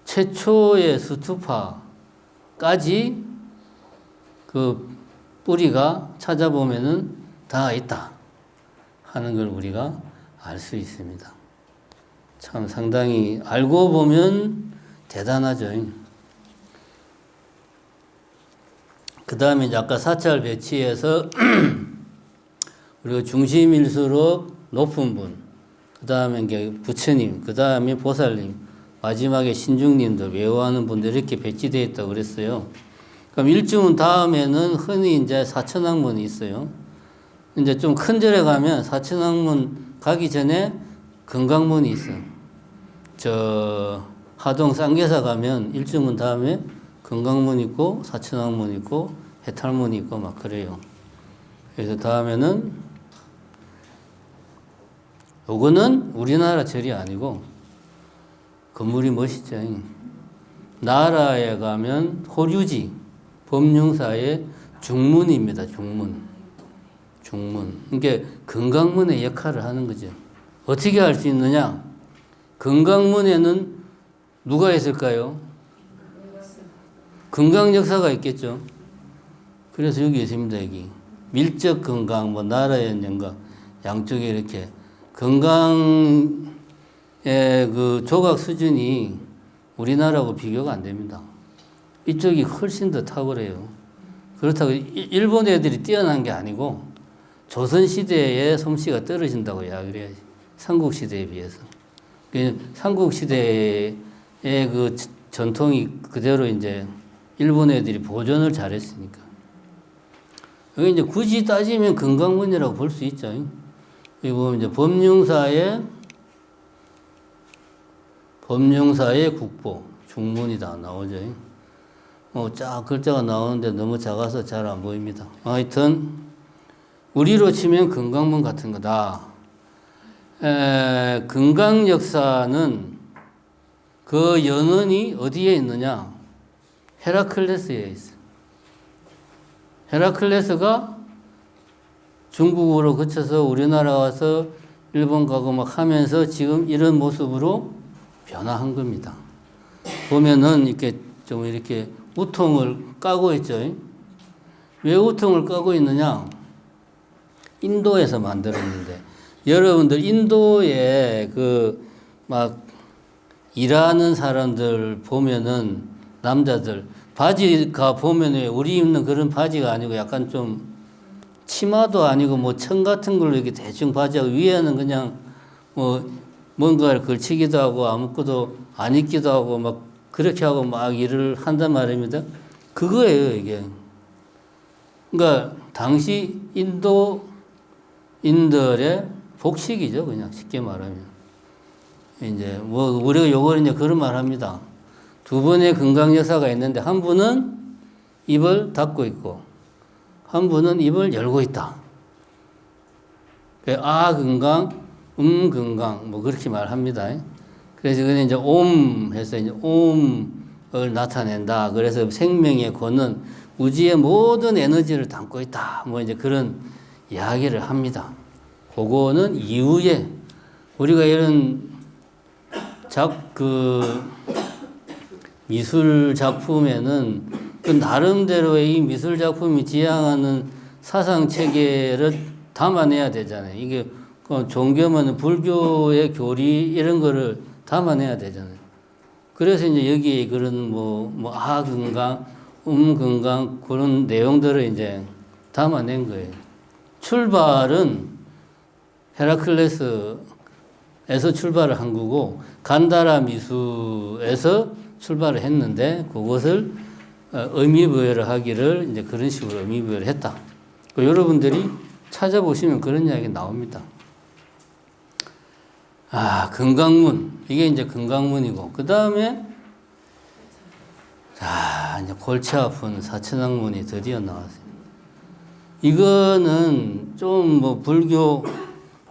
최초의 스투파까지 그 뿌리가 찾아보면은 다 있다 하는 걸 우리가 알 수 있습니다. 참 상당히 알고 보면 대단하죠. 그 다음에 이제 아까 사찰 배치에서 우리가 중심일수록 높은 분, 그 다음에 이제 부처님, 그 다음에 보살님, 마지막에 신중님들, 외워하는 분들 이렇게 배치되어 있다고 그랬어요. 그럼 일주문 다음에는 흔히 이제 사천왕문이 있어요. 이제 좀 큰 절에 가면 사천왕문 가기 전에 건강문이 있어요. 하동 쌍계사 가면 일주문 다음에 건강문 있고 사천왕문 있고 해탈문이 있고 막 그래요. 그래서 다음에는 요거는 우리나라 절이 아니고 건물이 멋있죠. 나라에 가면 호류지, 법령사의 중문입니다. 중문. 그러니까 건강문의 역할을 하는 거죠. 어떻게 할 수 있느냐? 건강문에는 누가 있을까요? 건강 역사가 있겠죠. 그래서 여기 있습니다. 여기 밀접 건강, 뭐 나라의 연가 양쪽에 이렇게 건강의 그 조각 수준이 우리나라하고 비교가 안 됩니다. 이쪽이 훨씬 더 탁월해요. 그렇다고 일본 애들이 뛰어난 게 아니고 조선 시대의 솜씨가 떨어진다고 이야기를 해야지. 삼국 시대에 비해서. 삼국 시대의 그 전통이 그대로 이제 일본 애들이 보존을 잘했으니까. 여기 이제 굳이 따지면 건강문이라고 볼 수 있죠. 여기 보면 이제 법령사의 국보, 중문이 다 나오죠. 쫙 글자가 나오는데 너무 작아서 잘 안 보입니다. 하여튼, 우리로 치면 건강문 같은 거다. 건강 역사는 그 연원이 어디에 있느냐? 헤라클레스에 있어. 헤라클레스가 중국으로 거쳐서 우리나라 와서 일본 가고 막 하면서 지금 이런 모습으로 변화한 겁니다. 보면은 이렇게 좀 이렇게 우통을 까고 있죠. 왜 우통을 까고 있느냐? 인도에서 만들었는데, 여러분들 인도에 그 막 일하는 사람들 보면은 남자들 바지가 보면 왜 우리 입는 그런 바지가 아니고 약간 좀 치마도 아니고 뭐 천 같은 걸로 이렇게 대충 바지하고 위에는 그냥 뭐 뭔가를 걸치기도 하고 아무것도 안 입기도 하고 막 그렇게 하고 막 일을 한단 말입니다. 그거예요, 이게. 그러니까 당시 인도인들의 복식이죠, 그냥 쉽게 말하면. 이제 뭐 우리가 요걸 이제 그런 말 합니다. 두 분의 건강 여사가 있는데 한 분은 입을 닫고 있고 한 분은 입을 열고 있다. 건강, 건강 뭐 그렇게 말합니다. 그래서 그는 이제 해서 이제 옴을 나타낸다. 그래서 생명의 권은 우주의 모든 에너지를 담고 있다. 뭐 이제 그런 이야기를 합니다. 그거는 이후에 우리가 이런 미술 작품에는 그 나름대로의 이 미술 작품이 지향하는 사상 체계를 담아내야 되잖아요. 이게 종교면 불교의 교리 이런 거를 담아내야 되잖아요. 그래서 이제 여기에 그런 건강, 건강 그런 내용들을 이제 담아낸 거예요. 출발은 헤라클레스에서 출발을 한 거고 간다라 미수에서 출발을 했는데 그것을 의미부여를 하기를 이제 그런 식으로 의미부여를 했다. 여러분들이 찾아보시면 그런 이야기 나옵니다. 건강문. 이게 이제 건강문이고, 그 다음에, 이제 골치 아픈 사천왕문이 드디어 나왔습니다. 이거는 좀 불교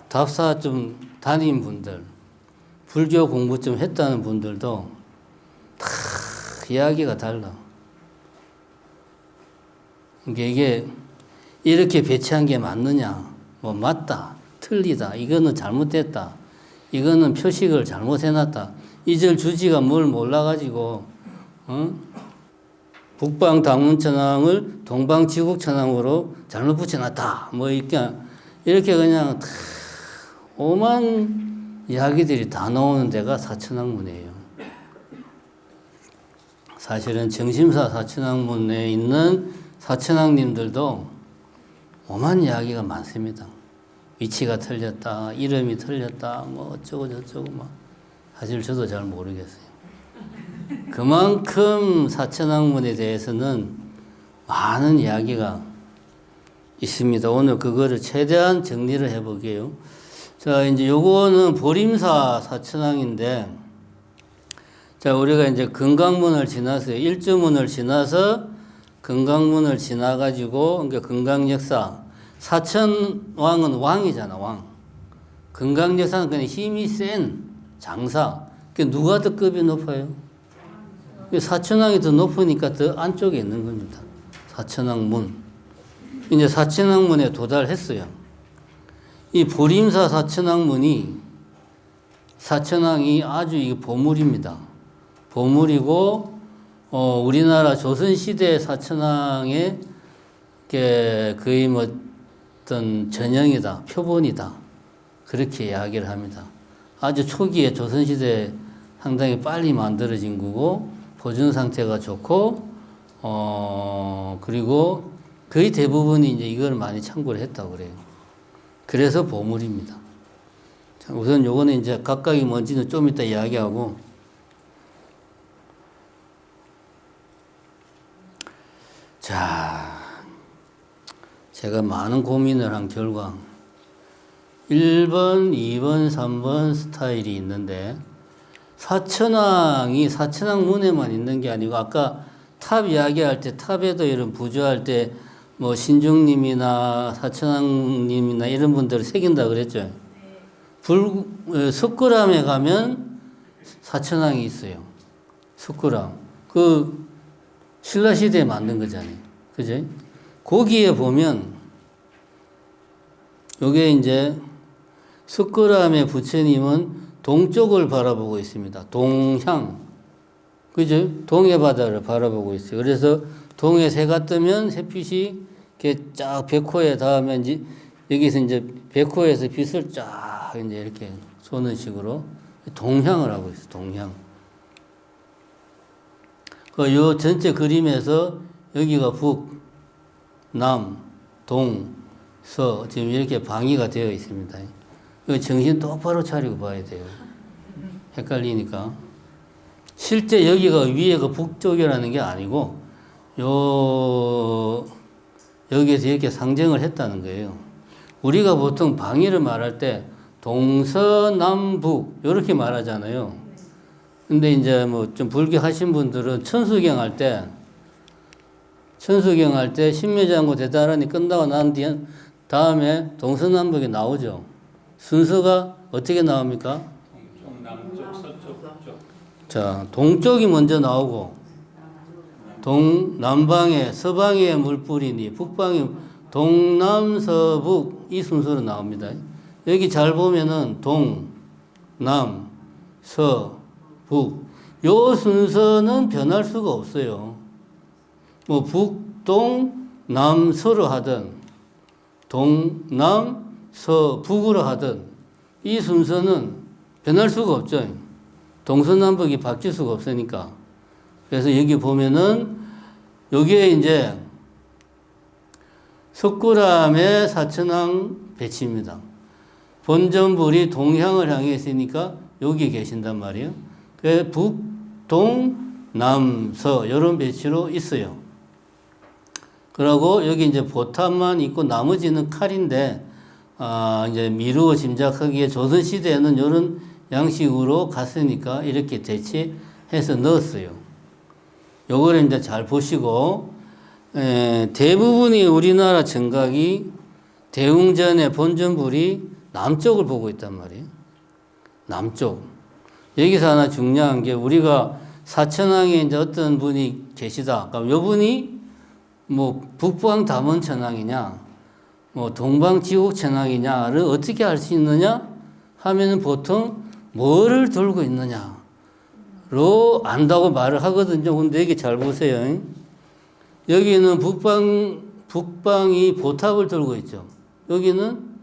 답사 좀 다닌 분들, 불교 공부 좀 했다는 분들도 다 이야기가 달라. 이게 이렇게 배치한 게 맞느냐? 맞다, 틀리다, 이거는 잘못됐다, 이거는 표식을 잘못해놨다. 이 절 주지가 뭘 몰라가지고, 북방 당문천왕을 동방 지국천왕으로 잘못 붙여놨다. 이렇게 그냥 다 오만 이야기들이 다 나오는 데가 사천왕문이에요. 사실은 정심사 사천왕문에 있는 사천왕님들도 오만 이야기가 많습니다. 위치가 틀렸다, 이름이 틀렸다, 어쩌고 저쩌고 사실 저도 잘 모르겠어요. 그만큼 사천왕문에 대해서는 많은 이야기가 있습니다. 오늘 그거를 최대한 정리를 해보게요. 자, 이제 요거는 보림사 사천왕인데, 자, 우리가 이제 건강문을 지나서요. 일주문을 지나서 건강문을 지나가지고, 그러니까 건강역사. 사천왕은 왕이잖아, 왕. 건강역사는 그냥 힘이 센 장사, 그러니까 누가 더 급이 높아요? 사천왕이 더 높으니까 더 안쪽에 있는 겁니다. 사천왕문. 이제 사천왕문에 도달했어요. 이 보림사 사천왕문이 사천왕이 아주 이게 보물입니다. 보물이고 우리나라 조선시대 사천왕의 거의 뭐 어떤 전형이다, 표본이다. 그렇게 이야기를 합니다. 아주 초기에 조선시대 상당히 빨리 만들어진 거고, 보존 상태가 좋고, 그리고 거의 대부분이 이제 이걸 많이 참고를 했다고 그래요. 그래서 보물입니다. 자, 우선 요거는 이제 각각이 뭔지는 좀 이따 이야기하고, 자, 제가 많은 고민을 한 결과 1번, 2번, 3번 스타일이 있는데 사천왕이 사천왕문에만 있는 게 아니고 아까 탑 이야기할 때 탑에도 이런 부조할 때 뭐 신중님이나 사천왕님이나 이런 분들을 새긴다 그랬죠. 석굴암에 가면 사천왕이 있어요. 석굴암. 그 신라시대에 만든 거잖아요. 그죠? 거기에 보면 요게 이제 석굴암의 부처님은 동쪽을 바라보고 있습니다. 동향. 그죠? 동해 바다를 바라보고 있어요. 그래서 동해 새가 뜨면 햇빛이 이렇게 쫙 백호에 닿으면 이제 여기서 이제 백호에서 빛을 쫙 이제 이렇게 쏘는 식으로 동향을 하고 있어요. 동향. 요 전체 그림에서 여기가 북, 남, 동, 서 지금 이렇게 방위가 되어 있습니다. 정신 똑바로 차리고 봐야 돼요. 헷갈리니까. 실제 여기가 위에가 북쪽이라는 게 아니고 여기에서 이렇게 상정을 했다는 거예요. 우리가 보통 방위를 말할 때 동서남북 이렇게 말하잖아요. 근데 이제 뭐 좀 불교 하신 분들은 천수경 할 때 신묘장구 대단하니 끝나고 난 다음에 동서남북이 나오죠. 순서가 어떻게 나옵니까? 동쪽, 남쪽, 서쪽, 북쪽. 자, 동쪽이 먼저 나오고 남방에 서방에 물뿌리니 북방에 동남서북 이 순서로 나옵니다. 여기 잘 보면은 동, 남, 서, 북 요 순서는 변할 수가 없어요. 뭐 북, 동, 남, 서로 하든 동, 남, 서, 북으로 하든 이 순서는 변할 수가 없죠. 동서남북이 바뀔 수가 없으니까. 그래서 여기 보면은 여기에 이제 석굴암의 사천왕 배치입니다. 본전불이 동향을 향해 있으니까 여기 계신단 말이에요. 그래서 북, 동, 남, 서 이런 배치로 있어요. 그리고 여기 이제 보탑만 있고 나머지는 칼인데 이제 미루어 짐작하기에 조선시대에는 이런 양식으로 갔으니까 이렇게 대치해서 넣었어요. 요거를 이제 잘 보시고, 대부분이 우리나라 정각이 대웅전의 본전불이 남쪽을 보고 있단 말이에요. 남쪽. 여기서 하나 중요한 게 우리가 사천왕에 이제 어떤 분이 계시다. 그럼 요 분이 뭐 북방 담원천왕이냐, 뭐 동방 지옥천왕이냐를 어떻게 알 수 있느냐 하면은 보통 뭐를 들고 있느냐로 안다고 말을 하거든요. 근데 여기 잘 보세요. 여기는 북방이 보탑을 들고 있죠. 여기는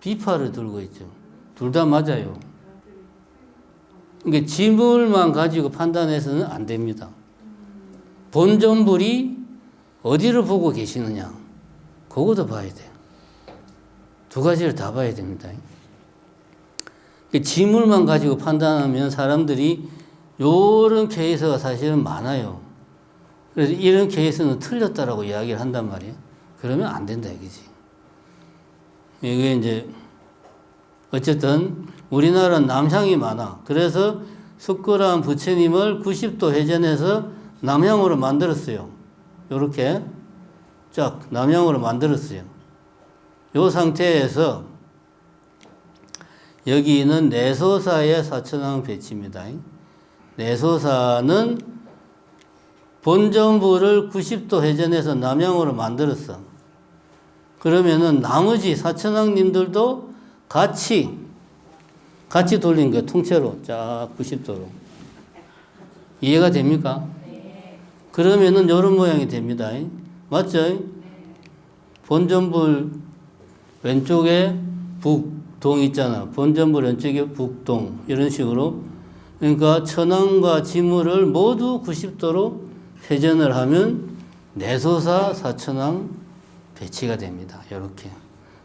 비파를 들고 있죠. 둘 다 맞아요. 그러니까 지물만 가지고 판단해서는 안 됩니다. 본전불이 어디를 보고 계시느냐, 그것도 봐야 돼요. 두 가지를 다 봐야 됩니다. 지물만 가지고 판단하면 사람들이 이런 케이스가 사실은 많아요. 그래서 이런 케이스는 틀렸다라고 이야기를 한단 말이에요. 그러면 안 된다 이거지. 이게 이제 어쨌든 우리나라는 남향이 많아. 그래서 석굴암 부처님을 90도 회전해서 남향으로 만들었어요. 이렇게 쫙 남향으로 만들었어요. 이 상태에서 여기는 내소사의 사천왕 배치입니다. 내소사는 본전부를 90도 회전해서 남향으로 만들었어. 그러면은 나머지 사천왕님들도 같이 돌린 거야. 통째로 쫙 90도로. 이해가 됩니까? 그러면은 이런 모양이 됩니다. 맞죠? 본전불 왼쪽에 북동 있잖아. 본전불 왼쪽에 북동. 이런 식으로. 그러니까 천왕과 지물을 모두 90도로 회전을 하면 내소사 사천왕 배치가 됩니다. 이렇게.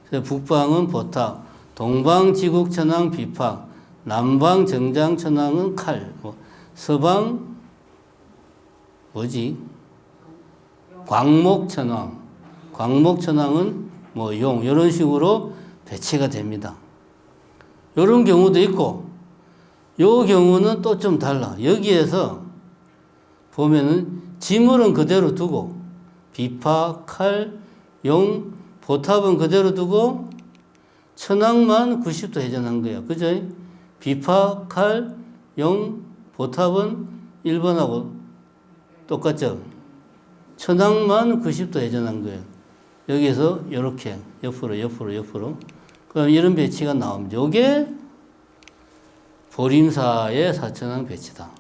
그래서 북방은 보탑, 동방 지국천왕 비팍, 남방 정장천왕은 칼, 서방 뭐지? 광목천왕. 광목천왕은 뭐 용, 이런 식으로 배치가 됩니다. 이런 경우도 있고, 요 경우는 또 좀 달라. 여기에서 보면은 지물은 그대로 두고, 비파, 칼, 용, 보탑은 그대로 두고, 천왕만 90도 회전한 거야. 그죠? 비파, 칼, 용, 보탑은 1번하고 똑같죠? 천왕만 90도 회전한 거예요. 여기서 이렇게 옆으로. 그럼 이런 배치가 나옵니다. 이게 보림사의 사천왕 배치다.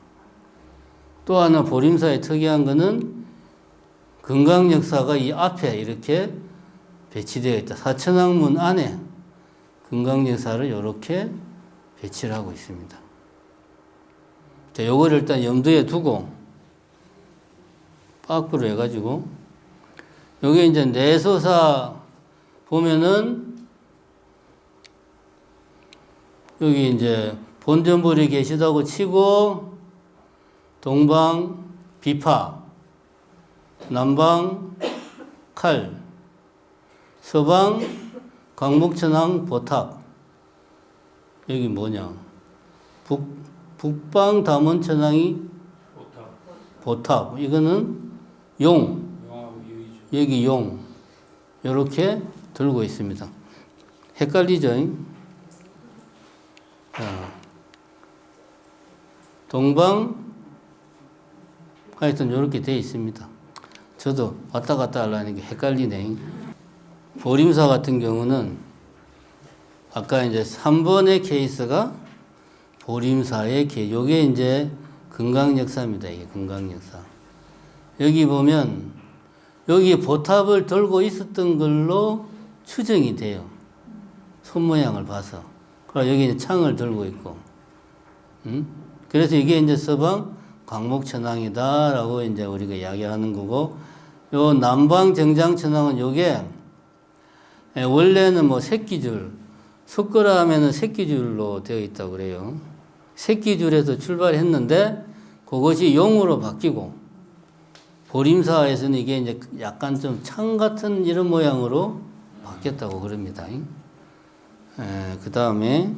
또 하나 보림사의 특이한 거는 금강역사가 이 앞에 이렇게 배치되어 있다. 사천왕문 안에 금강역사를 이렇게 배치를 하고 있습니다. 자, 요거를 일단 염두에 두고 밖으로 해가지고 여기 이제 내소사 보면은 여기 이제 본전불이 계시다고 치고 동방 비파, 남방 칼, 서방 광목천왕 보탑. 여기 뭐냐? 북방 담원천왕이 보탑. 이거는 용. 여기 용. 이렇게 들고 있습니다. 헷갈리죠? 동방 하여튼 이렇게 되어 있습니다. 저도 왔다 갔다 하려는 게 헷갈리네. 보림사 같은 경우는 아까 이제 3번의 케이스가 보림사의 케이스. 요게 이제 금강역사입니다. 이게 금강역사. 여기 보면 여기 보탑을 들고 있었던 걸로 추정이 돼요. 손 모양을 봐서. 그리고 여기 이제 창을 들고 있고. 그래서 이게 이제 서방 광목천왕이다라고 이제 우리가 이야기하는 거고, 요 남방 정장천왕은 요게 원래는 뭐 새끼줄, 석거라 하면은 새끼줄로 되어 있다고 그래요. 새끼줄에서 출발했는데 그것이 용으로 바뀌고, 보림사에서는 이게 이제 약간 좀 창 같은 이런 모양으로 바뀌었다고 그럽니다. 그 다음에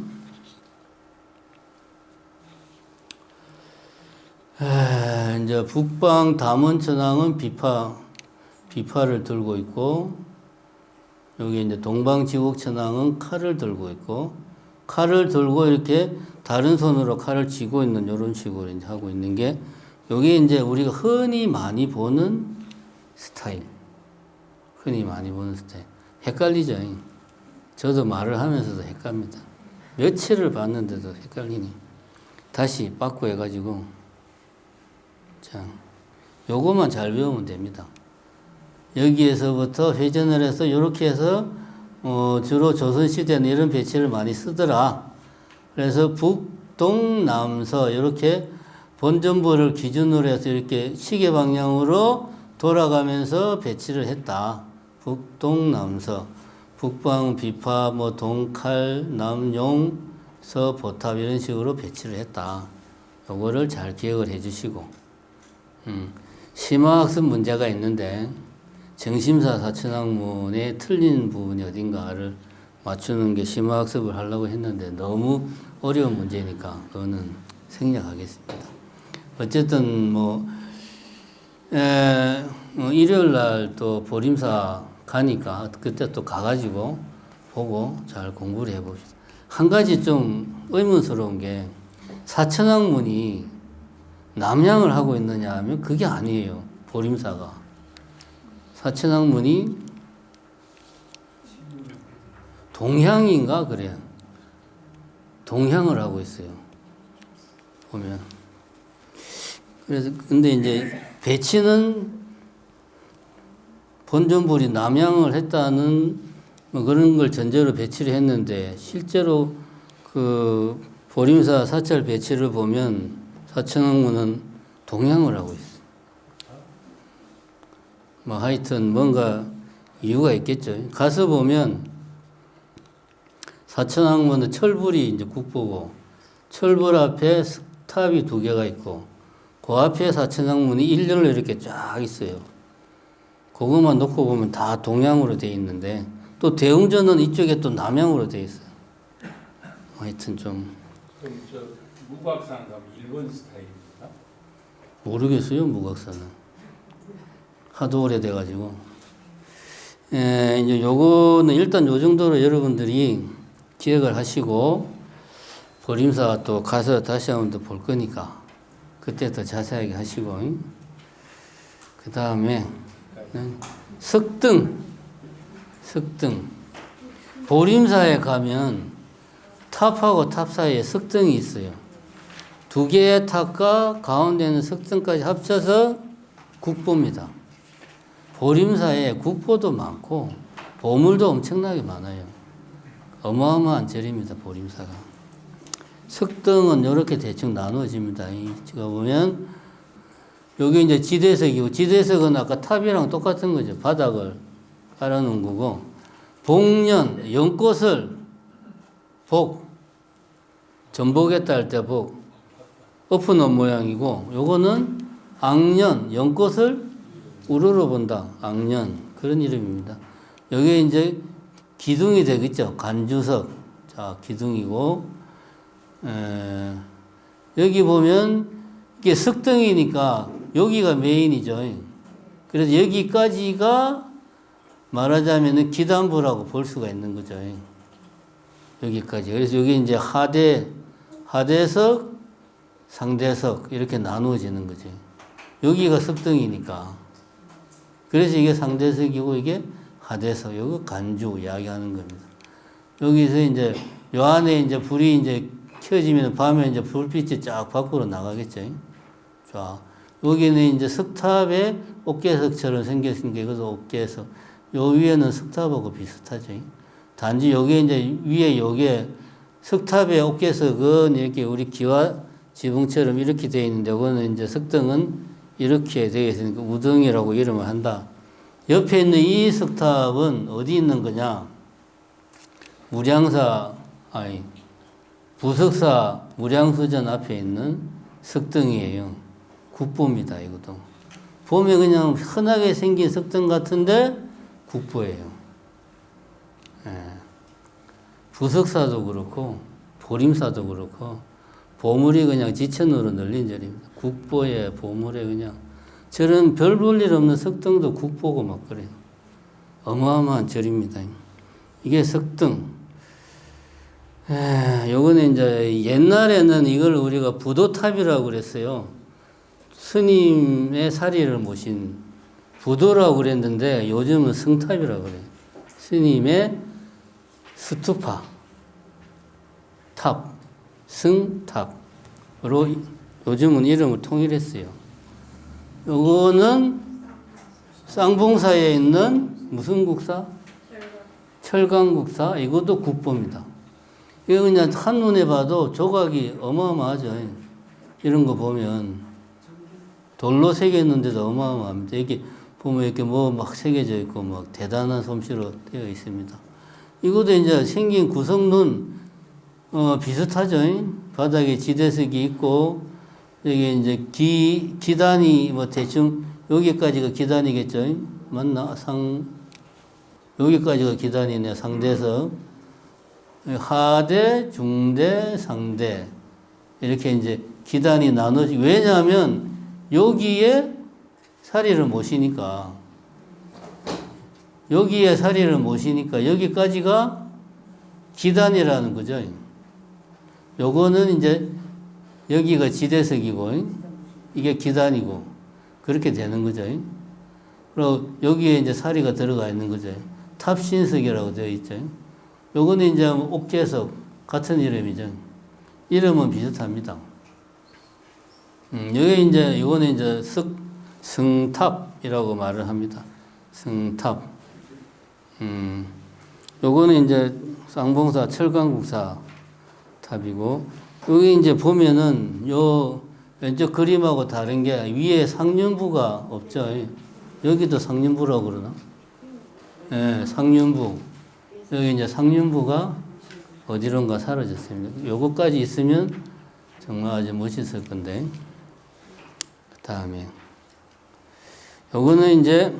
이제 북방 담원천왕은 비파를 들고 있고, 여기 이제 동방 지국천왕은 칼을 들고 있고, 칼을 들고 이렇게 다른 손으로 칼을 쥐고 있는 이런 식으로 이제 하고 있는 게, 여기 이제 우리가 흔히 많이 보는 스타일. 흔히 많이 보는 스타일. 헷갈리죠? 저도 말을 하면서도 헷갈립니다. 며칠을 봤는데도 헷갈리니. 다시 바꾸 해가지고, 자, 요것만 잘 배우면 됩니다. 여기에서부터 회전을 해서 이렇게 해서 주로 조선시대는 이런 배치를 많이 쓰더라. 그래서 북동남서 이렇게 본전부를 기준으로 해서 이렇게 시계 방향으로 돌아가면서 배치를 했다. 북동남서, 북방 비파, 뭐 동칼, 남용, 서보탑 이런 식으로 배치를 했다. 요거를 잘 기억을 해주시고, 심화학습 문제가 있는데 정심사 사천왕문에 틀린 부분이 어딘가를 맞추는 게 심화학습을 하려고 했는데 너무 어려운 문제니까 그거는 생략하겠습니다. 어쨌든 일요일 날 또 보림사 가니까 그때 또 가가지고 보고 잘 공부를 해봅시다. 한 가지 좀 의문스러운 게 사천왕문이 남향을 하고 있느냐 하면 그게 아니에요. 보림사가. 사천왕문이 동향인가 그래요. 동향을 하고 있어요. 보면. 그래서 근데 이제 배치는 본전불이 남향을 했다는 뭐 그런 걸 전제로 배치를 했는데 실제로 그 보림사 사찰 배치를 보면 사천왕문은 동향을 하고 있어요. 뭐 하여튼 뭔가 이유가 있겠죠. 가서 보면 사천왕문은 철불이 이제 국보고 철불 앞에 탑이 두 개가 있고 그 앞에 사천왕문이 일렬로 이렇게 쫙 있어요. 그것만 놓고 보면 다 동향으로 돼 있는데 또 대웅전은 이쪽에 또 남향으로 돼 있어요. 하여튼 좀 그럼 저 무각산 가면 일본 스타일입니다. 모르겠어요. 무각사는 하도 오래돼가지고 이제 요거는 일단 요 정도로 여러분들이 기억을 하시고 보림사 또 가서 다시 한번 더 볼 거니까 그때 더 자세하게 하시고 그 다음에 석등 보림사에 가면 탑하고 탑 사이에 석등이 있어요. 두 개의 탑과 가운데 있는 석등까지 합쳐서 국보입니다. 보림사에 국보도 많고 보물도 엄청나게 많아요. 어마어마한 절입니다. 보림사가. 석등은 이렇게 대충 나누어집니다. 제가 보면 여기 이제 지대석이고 지대석은 아까 탑이랑 똑같은 거죠. 바닥을 깔아놓은 거고 복년, 연꽃을 복, 전복에 딸 때 복, 엎어놓은 모양이고 요거는 악년, 연꽃을 우러러 본다. 악년 그런 이름입니다. 여기에 이제 기둥이 되겠죠. 간주석. 자, 기둥이고 여기 보면 이게 석등이니까 여기가 메인이죠. 그래서 여기까지가 말하자면 기단부라고 볼 수가 있는 거죠. 여기까지. 그래서 여기 이제 하대석, 상대석 이렇게 나누어지는 거죠. 여기가 석등이니까. 그래서 이게 상대석이고 이게 하대석, 여기 간주 이야기하는 겁니다. 여기서 이제 요 안에 이제 불이 이제 켜지면 밤에 이제 불빛이 쫙 밖으로 나가겠죠. 자, 여기는 이제 석탑에 옥계석처럼 생겼은 게 이것도 옥계석. 요 위에는 석탑하고 비슷하죠. 단지 여기에 이제 위에 요게 석탑의 옥계석은 이렇게 우리 기와 지붕처럼 이렇게 되어 있는데 이거는 이제 석등은 이렇게 되어 있으니까 우등이라고 이름을 한다. 옆에 있는 이 석탑은 어디 있는 거냐? 부석사 무량수전 앞에 있는 석등이에요. 국보입니다, 이것도. 보면 그냥 흔하게 생긴 석등 같은데 국보예요. 부석사도 그렇고 보림사도 그렇고 보물이 그냥 지천으로 널린 절입니다. 국보에 보물에 그냥 저런 별 볼 일 없는 석등도 국보고 막 그래요. 어마어마한 절입니다. 이게 석등. 요거는 이제 옛날에는 이걸 우리가 부도탑이라고 그랬어요. 스님의 사리를 모신 부도라고 그랬는데 요즘은 성탑이라고 그래요. 스님의 스투파, 탑, 승탑으로 요즘은 이름을 통일했어요. 요거는 쌍봉사에 있는 무슨 국사? 철강국사. 이것도 국보입니다. 이거 그냥 한눈에 봐도 조각이 어마어마하죠. 이런 거 보면 돌로 새겼는데도 어마어마합니다. 이렇게 보면 이렇게 뭐 막 새겨져 있고 막 대단한 솜씨로 되어 있습니다. 이것도 이제 생긴 구성은 비슷하죠. 바닥에 지대석이 있고 여기 이제 기단이 뭐 대충 여기까지가 기단이겠죠. 맞나? 여기까지가 기단이네. 상대석. 하대, 중대, 상대. 이렇게 이제 기단이 나눠지. 왜냐하면 여기에 사리를 모시니까. 여기에 사리를 모시니까 여기까지가 기단이라는 거죠. 요거는 이제 여기가 지대석이고 이게 기단이고 그렇게 되는 거죠. 그리고 여기에 이제 사리가 들어가 있는 거죠. 탑신석이라고 되어 있죠. 요거는 이제 옥재석 같은 이름이죠. 이름은 비슷합니다. 여기 이제 이거는 이제 승탑이라고 말을 합니다. 승탑. 요거는 이제 쌍봉사 철강국사 탑이고 여기 이제 보면은 요 왼쪽 그림하고 다른 게 위에 상륜부가 없죠. 여기도 상륜부라고 그러나? 예, 상륜부. 여기 이제 상륜부가 어디론가 사라졌습니다. 요거까지 있으면 정말 아주 멋있을 건데. 그 다음에 요거는 이제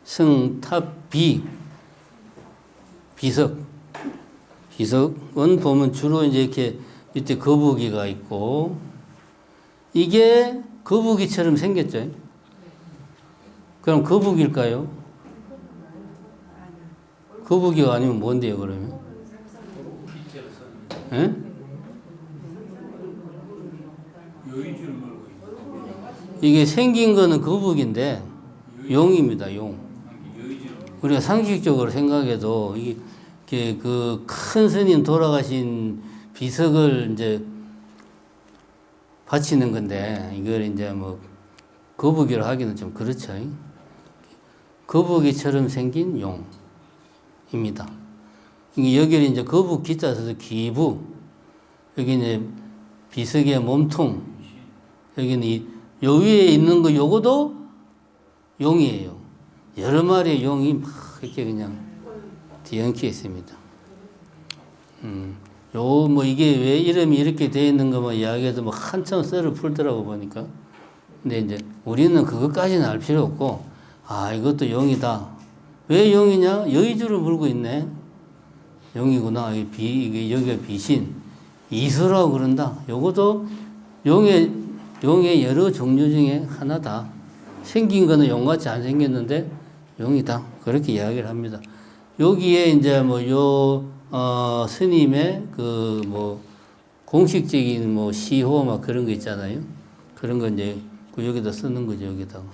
승탑비 비석. 비석은 보면 주로 이제 이렇게 밑에 거북이가 있고 이게 거북이처럼 생겼죠. 그럼 거북일까요? 거북이가 아니면 뭔데요, 그러면? 예? 여의주를 걸고 있는 이게 생긴 거는 거북인데 용입니다, 용. 우리가 상식적으로 생각해도 이게 그 큰 스님 돌아가신 비석을 이제 바치는 건데 이걸 이제 뭐 거북이로 하기는 좀 그렇죠. 거북이처럼 생긴 용입니다. 여기를 이제 거북 기자 써서 기부, 여기 이제 비석의 몸통, 여기는 요 위에 있는 거 요거도 용이에요. 여러 마리의 용이 막 이렇게 그냥 뒤엉켜 있습니다. 요 뭐 이게 왜 이름이 이렇게 되어 있는 거만 이야기해도 뭐 한참 썰을 풀더라고 보니까. 근데 이제 우리는 그것까지는 알 필요 없고, 아, 이것도 용이다. 왜 용이냐? 여의주를 물고 있네. 용이구나. 이게 여기가 비신. 이수라고 그런다. 요것도 용의 여러 종류 중에 하나다. 생긴 거는 용같이 안 생겼는데 용이다. 그렇게 이야기를 합니다. 여기에 이제 스님의 그 뭐 공식적인 뭐 시호 막 그런 거 있잖아요. 그런 거 이제 여기다 쓰는 거죠. 여기다가.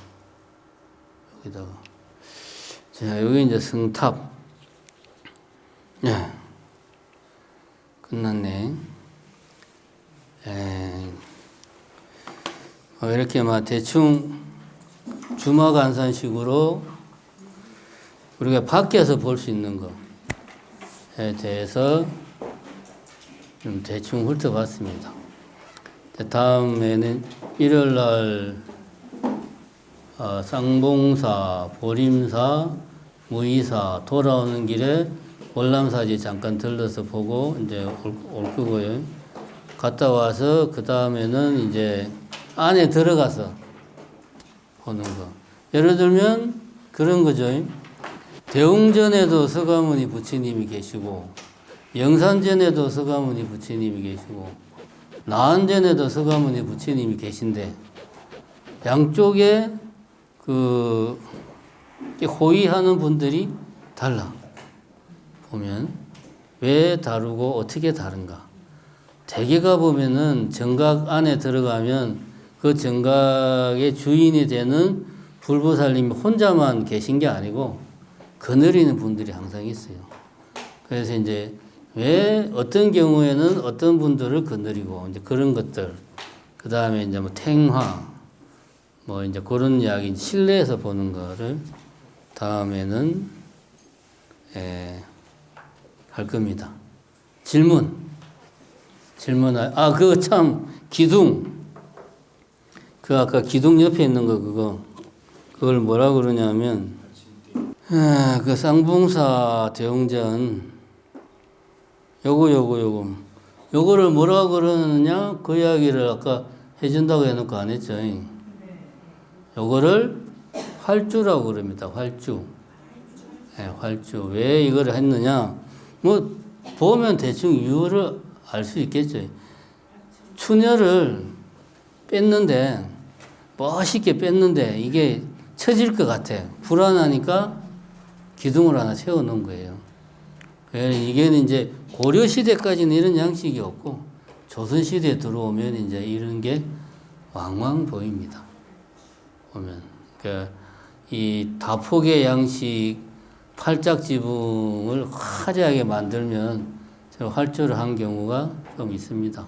자, 여기 이제 승탑. 네. 끝났네. 이렇게 막 대충 주마간산식으로 우리가 밖에서 볼 수 있는 거에 대해서 좀 대충 훑어봤습니다. 다음에는 일요일날 쌍봉사, 보림사, 무의사 돌아오는 길에 월남사지 잠깐 들러서 보고 이제 올 거고요. 갔다 와서 그 다음에는 이제 안에 들어가서 보는 거. 예를 들면 그런 거죠. 대웅전에도 서가모니 부처님이 계시고, 영산전에도 서가모니 부처님이 계시고, 나한전에도 서가모니 부처님이 계신데, 양쪽에 호위하는 분들이 달라. 보면, 왜 다르고 어떻게 다른가. 대개가 보면은 정각 안에 들어가면 그 정각의 주인이 되는 불보살님이 혼자만 계신 게 아니고, 거느리는 분들이 항상 있어요. 그래서 이제 왜 어떤 경우에는 어떤 분들을 거느리고 이제 그런 것들, 그 다음에 이제 뭐 탱화, 뭐 이제 그런 이야기 실내에서 보는 거를 다음에는 할 겁니다. 질문, 그거 참 기둥, 그 아까 기둥 옆에 있는 거 그걸 뭐라 그러냐면. 그 쌍봉사 대웅전 요거를 뭐라고 그러느냐 그 이야기를 아까 해준다고 해놓고 안 했죠. 요거를 활주라고 그럽니다. 활주. 활주. 왜 이걸 했느냐 뭐 보면 대충 이유를 알 수 있겠죠. 춘혈을 뺐는데 멋있게 뺐는데 이게 처질 것 같아. 불안하니까 기둥을 하나 세워놓은 거예요. 이게 이제 고려 시대까지는 이런 양식이 없고 조선 시대에 들어오면 이제 이런 게 왕왕 보입니다. 보면 이 다폭의 양식 팔짝 지붕을 화려하게 만들면 활주를 한 경우가 좀 있습니다.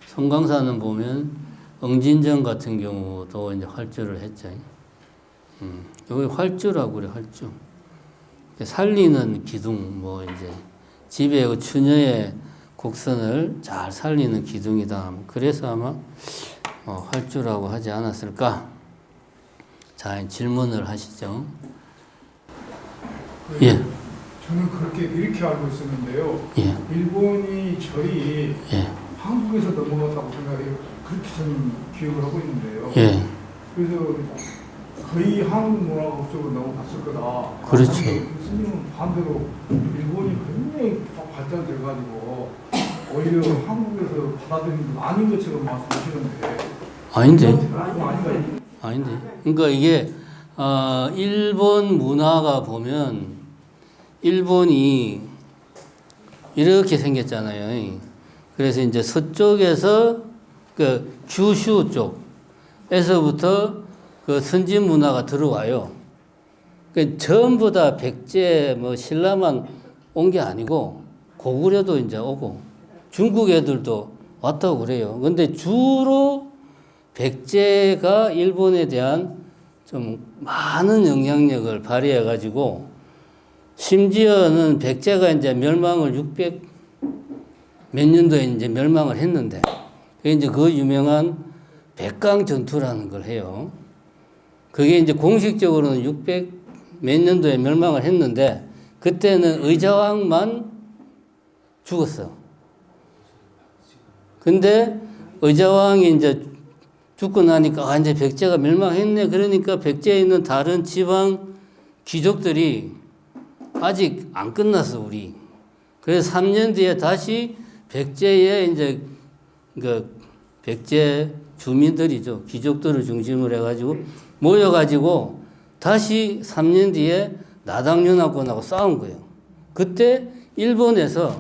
송강산은 보면 응진정 같은 경우도 이제 활주를 했죠. 여기 활주라고 그래, 활주. 살리는 기둥, 뭐 이제 집의 그 추녀의 곡선을 잘 살리는 기둥이다. 그래서 아마 활주라고 하지 않았을까? 자, 질문을 하시죠. 예. 저는 그렇게 이렇게 알고 있었는데요. 예. 일본이 저희 예. 한국에서 넘어갔다고 생각해요. 그렇게 저는 기억을 하고 있는데요. 예. 그래서 거의 한국 문화 쪽으로 넘어갔을 거다. 그렇죠. 스님은 반대로 일본이 굉장히 발달돼가지고 오히려 한국에서 받아들이는 건 아닌 것처럼 말씀하시는데. 아닌데. 아닌가요? 아닌데. 그러니까 이게 일본 문화가 보면 일본이 이렇게 생겼잖아요. 그래서 이제 서쪽에서 그 규슈 쪽에서부터 그 선진 문화가 들어와요. 그 전부 다 백제 뭐 신라만 온 게 아니고 고구려도 이제 오고 중국 애들도 왔다고 그래요. 근데 주로 백제가 일본에 대한 좀 많은 영향력을 발휘해 가지고 심지어는 백제가 이제 멸망을 600 몇 년도에 이제 멸망을 했는데 그게 이제 그 유명한 백강 전투라는 걸 해요. 그게 이제 공식적으로는 600 몇 년도에 멸망을 했는데 그때는 의자왕만 죽었어. 근데 의자왕이 이제 죽고 나니까 이제 백제가 멸망했네. 그러니까 백제에 있는 다른 지방 귀족들이 아직 안 끝났어, 우리. 그래서 3년 뒤에 다시 백제에 이제 그 백제 주민들이죠. 귀족들을 중심으로 해가지고 모여가지고 다시 3년 뒤에 나당연합군하고 싸운 거예요. 그때 일본에서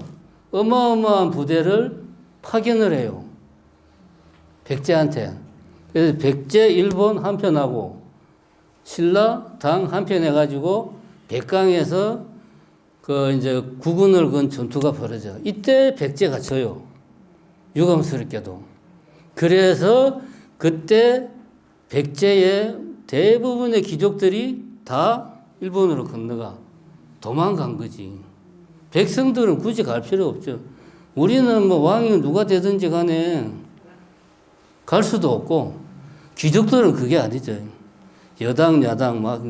어마어마한 부대를 파견을 해요. 백제한테. 그래서 백제 일본 한편하고 신라 당 한편 해가지고 백강에서 그 이제 국군을 건 전투가 벌어져. 이때 백제가 져요. 유감스럽게도. 그래서 그때 백제의 대부분의 귀족들이 다 일본으로 건너가 도망간 거지. 백성들은 굳이 갈 필요 없죠. 우리는 뭐 왕이 누가 되든지 간에 갈 수도 없고 귀족들은 그게 아니죠. 여당, 야당 막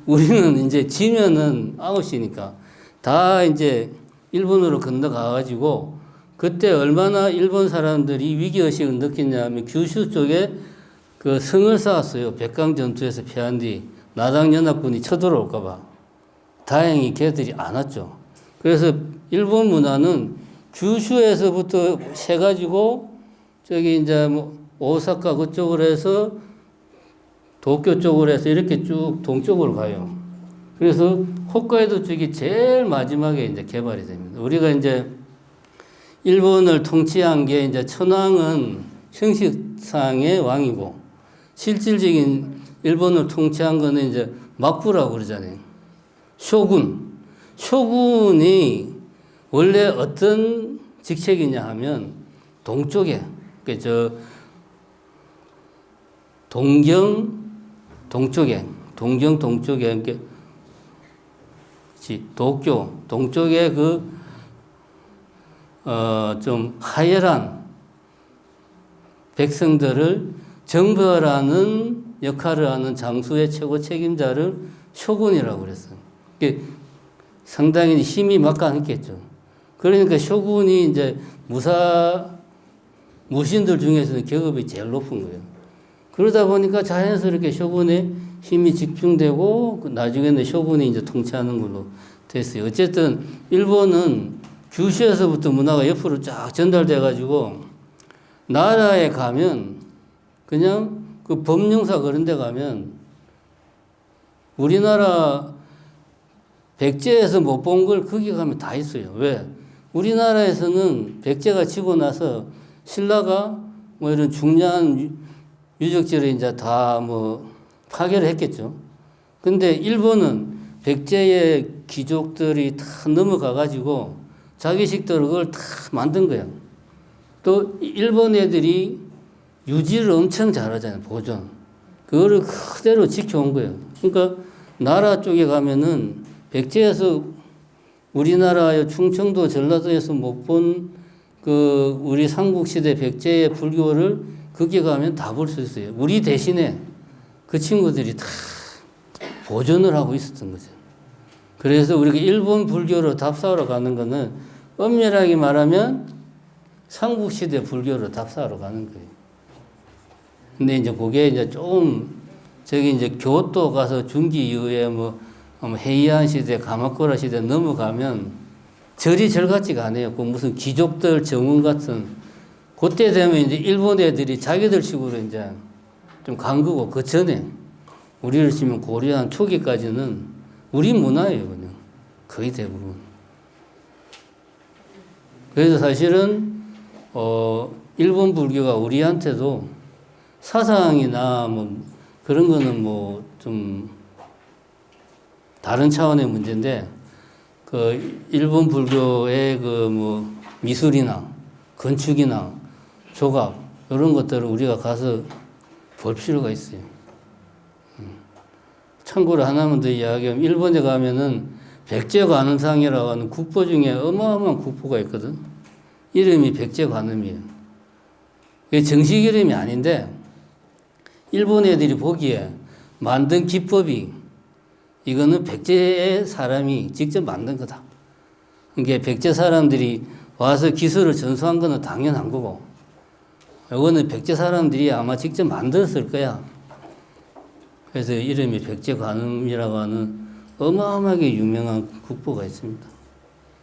우리는 이제 지면은 아웃이니까 다 이제 일본으로 건너가 가지고 그때 얼마나 일본 사람들이 위기의식을 느꼈냐면 규슈 쪽에 그 성을 쌓았어요. 백강 전투에서 패한 뒤 나당연합군이 쳐들어올까봐. 다행히 걔들이 안 왔죠. 그래서 일본 문화는 규슈에서부터 해가지고 저기 이제 뭐 오사카 그쪽으로 해서 도쿄 쪽으로 해서 이렇게 쭉 동쪽으로 가요. 그래서 홋카이도 쪽이 제일 마지막에 이제 개발이 됩니다. 우리가 이제 일본을 통치한 게 이제 천황은 형식상의 왕이고 실질적인 일본을 통치한 거는 이제 막부라고 그러잖아요. 쇼군. 쇼군이 원래 어떤 직책이냐 하면 동쪽에 동경 동쪽에 도쿄 동쪽에 좀 하열한 백성들을 정벌하는 역할을 하는 장수의 최고 책임자를 쇼군이라고 그랬어요. 상당히 힘이 막강했겠죠. 그러니까 쇼군이 이제 무신들 중에서는 계급이 제일 높은 거예요. 그러다 보니까 자연스럽게 쇼군의 힘이 집중되고 나중에는 쇼군이 이제 통치하는 걸로 됐어요. 어쨌든 일본은 규슈에서부터 문화가 옆으로 쫙 전달돼 가지고 나라에 가면 그냥 그 법령사 그런 데 가면 우리나라 백제에서 못 본 걸 거기 가면 다 있어요. 왜? 우리나라에서는 백제가 지고 나서 신라가 뭐 이런 중요한 유적지를 이제 다 뭐 파괴를 했겠죠. 근데 일본은 백제의 귀족들이 다 넘어가 가지고 자기식대로 그걸 다 만든 거야. 또 일본 애들이 유지를 엄청 잘하잖아요. 보존. 그거를 그대로 지켜온 거예요. 그러니까 나라 쪽에 가면은 백제에서 우리나라의 충청도 전라도에서 못 본 그 우리 삼국시대 백제의 불교를 거기 가면 다 볼 수 있어요. 우리 대신에 그 친구들이 다 보존을 하고 있었던 거죠. 그래서 우리가 일본 불교로 답사하러 가는 거는 엄밀하게 말하면 삼국시대 불교로 답사하러 가는 거예요. 근데 이제 그게 이제 좀 저기 이제 교토 가서 중기 이후에 뭐 헤이안 시대, 가마쿠라 시대 넘어가면 절이 절 같지가 않아요. 그 무슨 귀족들 정원 같은 그때 되면 이제 일본 애들이 자기들 식으로 이제 좀 간 거고 그 전에 우리를 치면 고려한 초기까지는 우리 문화예요, 그냥 거의 대부분. 그래서 사실은 일본 불교가 우리한테도 사상이나 뭐 그런 거는 뭐 좀 다른 차원의 문제인데 그 일본 불교의 그 뭐 미술이나 건축이나 조각 이런 것들을 우리가 가서 볼 필요가 있어요. 참고로 하나만 더 이야기하면 일본에 가면은 백제관음상이라고 하는 국보 중에 어마어마한 국보가 있거든. 이름이 백제관음이에요. 그게 정식 이름이 아닌데 일본 애들이 보기에 만든 기법이 이거는 백제의 사람이 직접 만든 거다. 이게 백제 사람들이 와서 기술을 전수한 거는 당연한 거고 이거는 백제 사람들이 아마 직접 만들었을 거야. 그래서 이름이 백제관음이라고 하는 어마어마하게 유명한 국보가 있습니다.